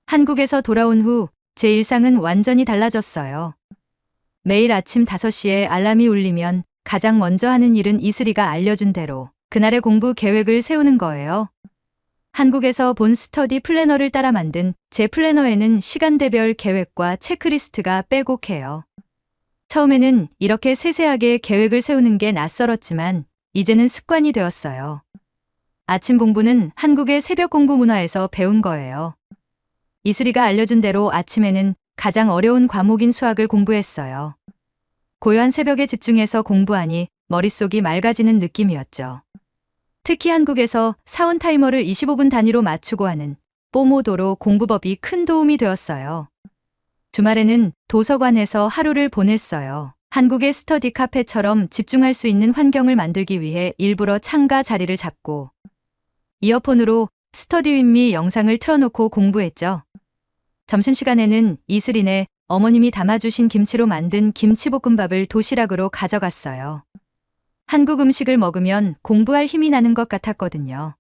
Speaker 1: 한국에서 돌아온 후 제 일상은 완전히 달라졌어요. 매일 아침 5시에 알람이 울리면 가장 먼저 하는 일은 이슬이가 알려준 대로 그날의 공부 계획을 세우는 거예요. 한국에서 본 스터디 플래너를 따라 만든 제 플래너에는 시간대별 계획과 체크리스트가 빼곡해요. 처음에는 이렇게 세세하게 계획을 세우는 게 낯설었지만 이제는 습관이 되었어요. 아침 공부는 한국의 새벽 공부 문화에서 배운 거예요. 이슬이가 알려준 대로 아침에는 가장 어려운 과목인 수학을 공부했어요. 고요한 새벽에 집중해서 공부하니 머릿속이 맑아지는 느낌이었죠. 특히 한국에서 사원 타이머를 25분 단위로 맞추고 하는 뽀모도로 공부법이 큰 도움이 되었어요. 주말에는 도서관에서 하루를 보냈어요. 한국의 스터디 카페처럼 집중할 수 있는 환경을 만들기 위해 일부러 창가 자리를 잡고 이어폰으로 스터디 윗미 영상을 틀어놓고 공부했죠. 점심시간에는 이슬이네 어머님이 담아주신 김치로 만든 김치볶음밥을 도시락으로 가져갔어요. 한국 음식을 먹으면 공부할 힘이 나는 것 같았거든요.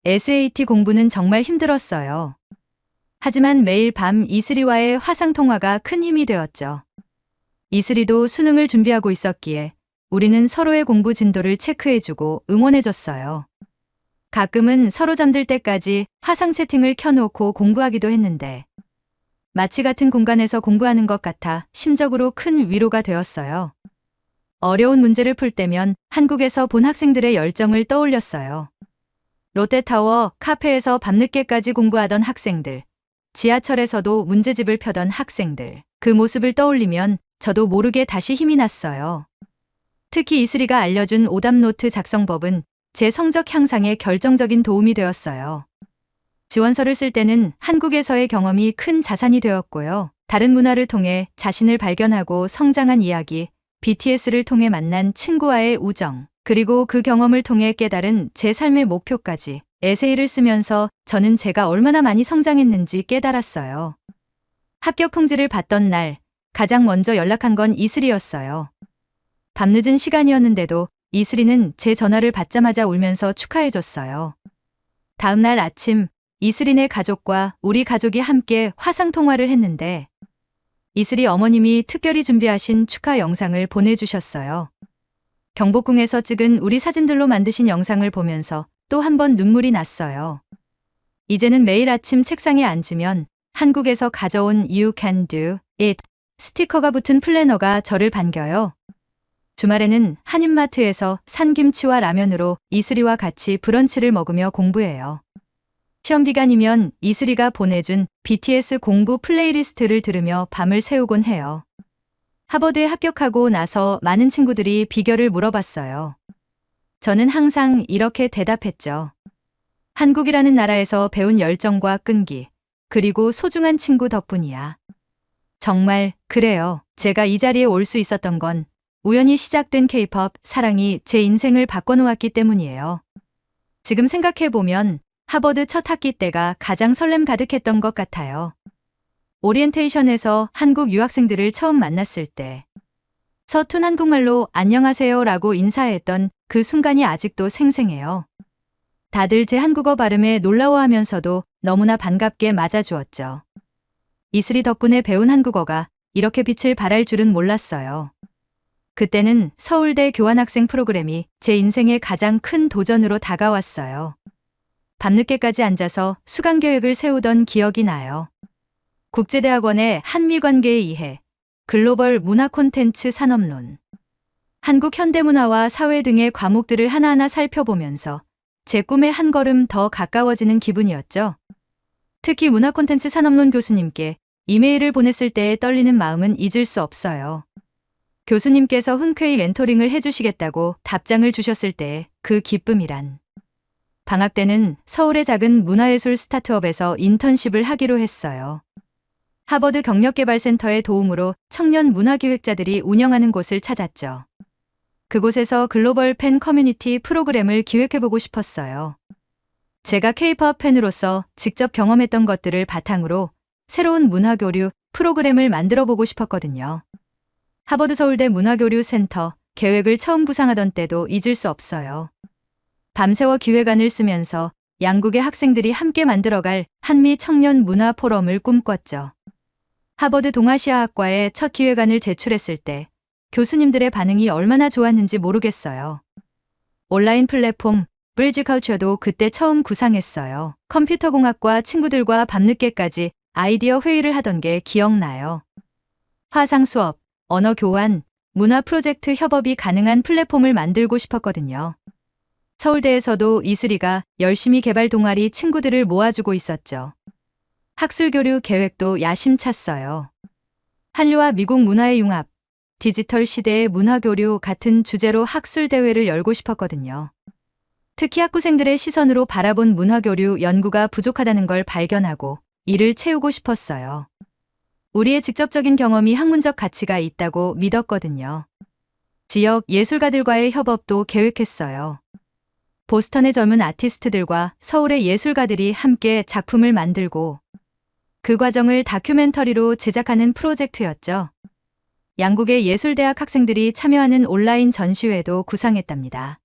Speaker 1: SAT 공부는 정말 힘들었어요. 하지만 매일 밤 이슬이와의 화상통화가 큰 힘이 되었죠. 이슬이도 수능을 준비하고 있었기에 우리는 서로의 공부 진도를 체크해주고 응원해줬어요. 가끔은 서로 잠들 때까지 화상 채팅을 켜놓고 공부하기도 했는데 마치 같은 공간에서 공부하는 것 같아 심적으로 큰 위로가 되었어요. 어려운 문제를 풀 때면 한국에서 본 학생들의 열정을 떠올렸어요. 롯데타워 카페에서 밤늦게까지 공부하던 학생들, 지하철에서도 문제집을 펴던 학생들, 그 모습을 떠올리면 저도 모르게 다시 힘이 났어요. 특히 이슬이가 알려준 오답노트 작성법은 제 성적 향상에 결정적인 도움이 되었어요. 지원서를 쓸 때는 한국에서의 경험이 큰 자산이 되었고요. 다른 문화를 통해 자신을 발견하고 성장한 이야기, BTS를 통해 만난 친구와의 우정, 그리고 그 경험을 통해 깨달은 제 삶의 목표까지 에세이를 쓰면서 저는 제가 얼마나 많이 성장했는지 깨달았어요. 합격 통지를 받던 날 가장 먼저 연락한 건 이슬이였어요. 밤늦은 시간이었는데도 이슬이는 제 전화를 받자마자 울면서 축하해줬어요. 다음 날 아침 이슬이네 가족과 우리 가족이 함께 화상통화를 했는데 이슬이 어머님이 특별히 준비하신 축하 영상을 보내주셨어요. 경복궁에서 찍은 우리 사진들로 만드신 영상을 보면서 또 한 번 눈물이 났어요. 이제는 매일 아침 책상에 앉으면 한국에서 가져온 You can do it 스티커가 붙은 플래너가 저를 반겨요. 주말에는 한인마트에서 산 김치와 라면으로 이슬이와 같이 브런치를 먹으며 공부해요. 시험 기간이면 이슬이가 보내준 BTS 공부 플레이리스트를 들으며 밤을 새우곤 해요. 하버드에 합격하고 나서 많은 친구들이 비결을 물어봤어요. 저는 항상 이렇게 대답했죠. 한국이라는 나라에서 배운 열정과 끈기, 그리고 소중한 친구 덕분이야. 정말 그래요. 제가 이 자리에 올 수 있었던 건 우연히 시작된 K-pop 사랑이 제 인생을 바꿔놓았기 때문이에요. 지금 생각해보면 하버드 첫 학기 때가 가장 설렘 가득했던 것 같아요. 오리엔테이션에서 한국 유학생들을 처음 만났을 때 서툰 한국말로 안녕하세요 라고 인사했던 그 순간이 아직도 생생해요. 다들 제 한국어 발음에 놀라워하면서도 너무나 반갑게 맞아주었죠. 이슬이 덕분에 배운 한국어가 이렇게 빛을 발할 줄은 몰랐어요. 그때는 서울대 교환학생 프로그램이 제 인생의 가장 큰 도전으로 다가왔어요. 밤늦게까지 앉아서 수강 계획을 세우던 기억이 나요. 국제대학원의 한미관계의 이해, 글로벌 문화 콘텐츠 산업론, 한국 현대문화와 사회 등의 과목들을 하나하나 살펴보면서 제 꿈에 한 걸음 더 가까워지는 기분이었죠. 특히 문화 콘텐츠 산업론 교수님께 이메일을 보냈을 때의 떨리는 마음은 잊을 수 없어요. 교수님께서 흔쾌히 멘토링을 해주시겠다고 답장을 주셨을 때 그 기쁨이란. 방학 때는 서울의 작은 문화예술 스타트업에서 인턴십을 하기로 했어요. 하버드 경력개발센터의 도움으로 청년 문화기획자들이 운영하는 곳을 찾았죠. 그곳에서 글로벌 팬 커뮤니티 프로그램을 기획해보고 싶었어요. 제가 K-팝 팬으로서 직접 경험했던 것들을 바탕으로 새로운 문화교류 프로그램을 만들어보고 싶었거든요. 하버드 서울대 문화교류 센터 계획을 처음 구상하던 때도 잊을 수 없어요. 밤새워 기획안을 쓰면서 양국의 학생들이 함께 만들어갈 한미 청년 문화 포럼을 꿈꿨죠. 하버드 동아시아학과에 첫 기획안을 제출했을 때 교수님들의 반응이 얼마나 좋았는지 모르겠어요. 온라인 플랫폼 브리지컬처도 그때 처음 구상했어요. 컴퓨터공학과 친구들과 밤늦게까지 아이디어 회의를 하던 게 기억나요. 화상 수업, 언어 교환, 문화 프로젝트 협업이 가능한 플랫폼을 만들고 싶었거든요. 서울대에서도 이슬이가 열심히 개발 동아리 친구들을 모아주고 있었죠. 학술 교류 계획도 야심찼어요. 한류와 미국 문화의 융합, 디지털 시대의 문화교류 같은 주제로 학술 대회를 열고 싶었거든요. 특히 학부생들의 시선으로 바라본 문화교류 연구가 부족하다는 걸 발견하고 이를 채우고 싶었어요. 우리의 직접적인 경험이 학문적 가치가 있다고 믿었거든요. 지역 예술가들과의 협업도 계획했어요. 보스턴의 젊은 아티스트들과 서울의 예술가들이 함께 작품을 만들고 그 과정을 다큐멘터리로 제작하는 프로젝트였죠. 양국의 예술대학 학생들이 참여하는 온라인 전시회도 구상했답니다.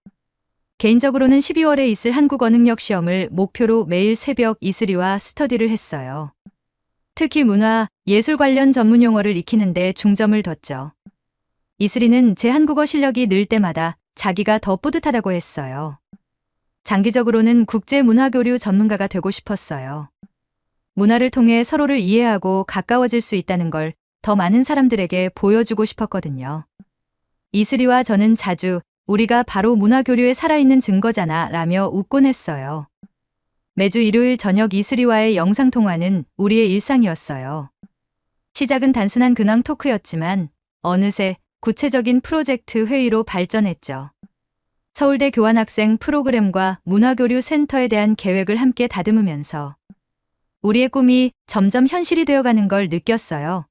Speaker 1: 개인적으로는 12월에 있을 한국 언응력 시험을 목표로 매일 새벽 이슬이와 스터디를 했어요. 특히 문화, 예술 관련 전문 용어를 익히는데 중점을 뒀죠. 이슬이는 제 한국어 실력이 늘 때마다 자기가 더 뿌듯하다고 했어요. 장기적으로는 국제문화교류 전문가가 되고 싶었어요. 문화를 통해 서로를 이해하고 가까워질 수 있다는 걸 더 많은 사람들에게 보여주고 싶었거든요. 이슬이와 저는 자주 우리가 바로 문화교류에 살아있는 증거잖아 라며 웃곤 했어요. 매주 일요일 저녁 이슬이와의 영상통화는 우리의 일상이었어요. 시작은 단순한 근황 토크였지만 어느새 구체적인 프로젝트 회의로 발전했죠. 서울대 교환학생 프로그램과 문화교류 센터에 대한 계획을 함께 다듬으면서 우리의 꿈이 점점 현실이 되어가는 걸 느꼈어요.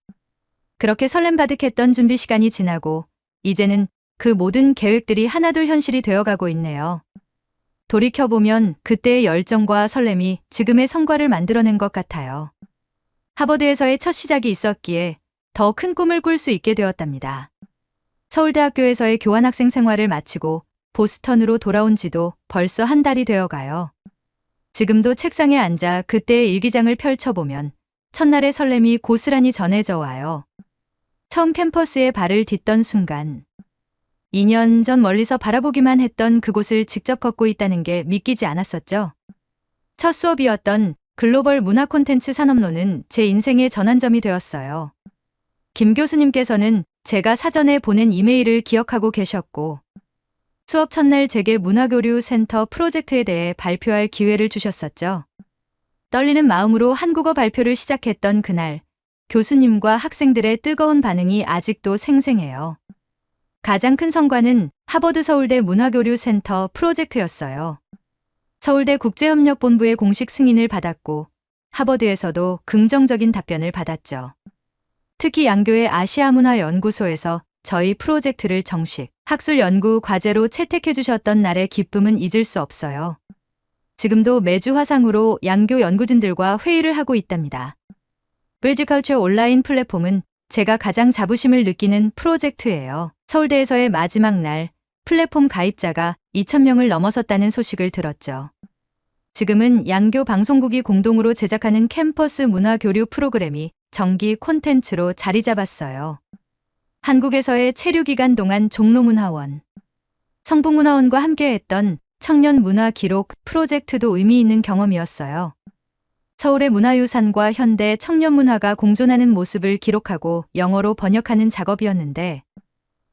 Speaker 1: 그렇게 설렘바득했던 준비 시간이 지나고 이제는 그 모든 계획들이 하나둘 현실이 되어가고 있네요. 돌이켜보면 그때의 열정과 설렘이 지금의 성과를 만들어낸 것 같아요. 하버드에서의 첫 시작이 있었기에 더 큰 꿈을 꿀 수 있게 되었답니다. 서울대학교에서의 교환학생 생활을 마치고 보스턴으로 돌아온 지도 벌써 한 달이 되어가요. 지금도 책상에 앉아 그때의 일기장을 펼쳐보면 첫날의 설렘이 고스란히 전해져 와요. 처음 캠퍼스에 발을 딛던 순간 2년 전 멀리서 바라보기만 했던 그곳을 직접 걷고 있다는 게 믿기지 않았었죠. 첫 수업이었던 글로벌 문화 콘텐츠 산업론은 제 인생의 전환점이 되었어요. 김 교수님께서는 제가 사전에 보낸 이메일을 기억하고 계셨고 수업 첫날 제게 문화교류 센터 프로젝트에 대해 발표할 기회를 주셨었죠. 떨리는 마음으로 한국어 발표를 시작했던 그날 교수님과 학생들의 뜨거운 반응이 아직도 생생해요. 가장 큰 성과는 하버드 서울대 문화교류 센터 프로젝트였어요. 서울대 국제협력본부의 공식 승인을 받았고 하버드에서도 긍정적인 답변을 받았죠. 특히 양교의 아시아문화연구소에서 저희 프로젝트를 정식 학술 연구 과제로 채택해 주셨던 날의 기쁨은 잊을 수 없어요. 지금도 매주 화상으로 양교 연구진들과 회의를 하고 있답니다. 브리지컬처 온라인 플랫폼은 제가 가장 자부심을 느끼는 프로젝트예요. 서울대에서의 마지막 날 플랫폼 가입자가 2,000명을 넘어섰다는 소식을 들었죠. 지금은 양교 방송국이 공동으로 제작하는 캠퍼스 문화 교류 프로그램이 정기 콘텐츠로 자리 잡았어요. 한국에서의 체류 기간 동안 종로문화원, 성북문화원과 함께했던 청년 문화 기록 프로젝트도 의미 있는 경험이었어요. 서울의 문화유산과 현대 청년 문화가 공존하는 모습을 기록하고 영어로 번역하는 작업이었는데,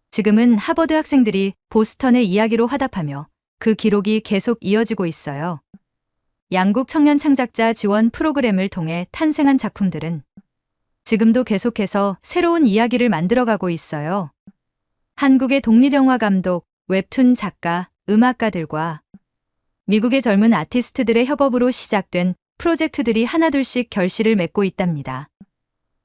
Speaker 1: 지금은 하버드 학생들이 보스턴의 이야기로 화답하며 그 기록이 계속 이어지고 있어요. 양국 청년 창작자 지원 프로그램을 통해 탄생한 작품들은 지금도 계속해서 새로운 이야기를 만들어가고 있어요. 한국의 독립영화 감독, 웹툰 작가, 음악가들과 미국의 젊은 아티스트들의 협업으로 시작된 프로젝트들이 하나둘씩 결실을 맺고 있답니다.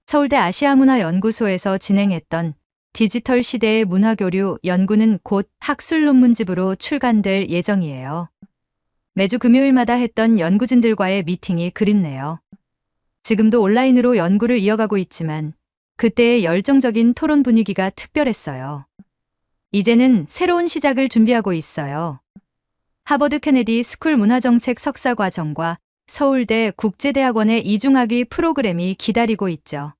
Speaker 1: 서울대 아시아문화연구소에서 진행했던 디지털 시대의 문화교류 연구는 곧 학술 논문집으로 출간될 예정이에요. 매주 금요일마다 했던 연구진들과의 미팅이 그립네요. 지금도 온라인으로 연구를 이어가고 있지만 그때의 열정적인 토론 분위기가 특별했어요. 이제는 새로운 시작을 준비하고 있어요. 하버드 케네디 스쿨 문화정책 석사과정과 서울대 국제대학원의 이중학위 프로그램이 기다리고 있죠.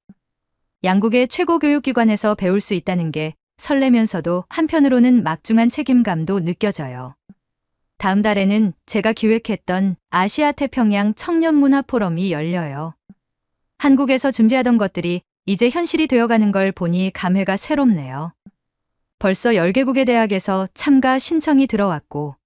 Speaker 1: 양국의 최고 교육기관에서 배울 수 있다는 게 설레면서도 한편으로는 막중한 책임감도 느껴져요. 다음 달에는 제가 기획했던 아시아 태평양 청년문화 포럼이 열려요. 한국에서 준비하던 것들이 이제 현실이 되어가는 걸 보니 감회가 새롭네요. 벌써 10개국의 대학에서 참가 신청이 들어왔고,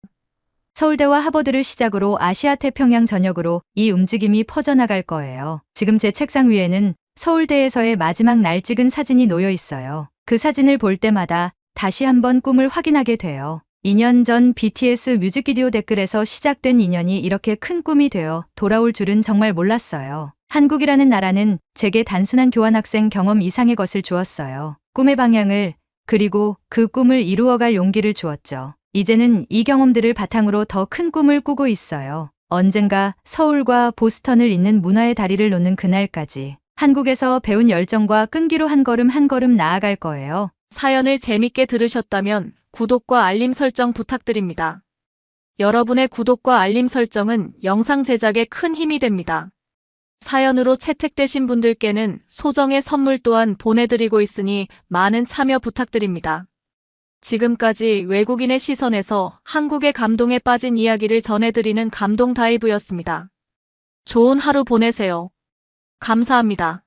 Speaker 1: 서울대와 하버드를 시작으로 아시아 태평양 전역으로 이 움직임이 퍼져나갈 거예요. 지금 제 책상 위에는 서울대에서의 마지막 날 찍은 사진이 놓여 있어요. 그 사진을 볼 때마다 다시 한번 꿈을 확인하게 돼요. 2년 전 BTS 뮤직비디오 댓글에서 시작된 인연이 이렇게 큰 꿈이 되어 돌아올 줄은 정말 몰랐어요. 한국이라는 나라는 제게 단순한 교환학생 경험 이상의 것을 주었어요. 꿈의 방향을, 그리고 그 꿈을 이루어갈 용기를 주었죠. 이제는 이 경험들을 바탕으로 더 큰 꿈을 꾸고 있어요. 언젠가 서울과 보스턴을 잇는 문화의 다리를 놓는 그날까지 한국에서 배운 열정과 끈기로 한 걸음 한 걸음 나아갈 거예요.
Speaker 2: 사연을 재밌게 들으셨다면 구독과 알림 설정 부탁드립니다. 여러분의 구독과 알림 설정은 영상 제작에 큰 힘이 됩니다. 사연으로 채택되신 분들께는 소정의 선물 또한 보내드리고 있으니 많은 참여 부탁드립니다. 지금까지 외국인의 시선에서 한국의 감동에 빠진 이야기를 전해드리는 감동 다이브였습니다. 좋은 하루 보내세요. 감사합니다.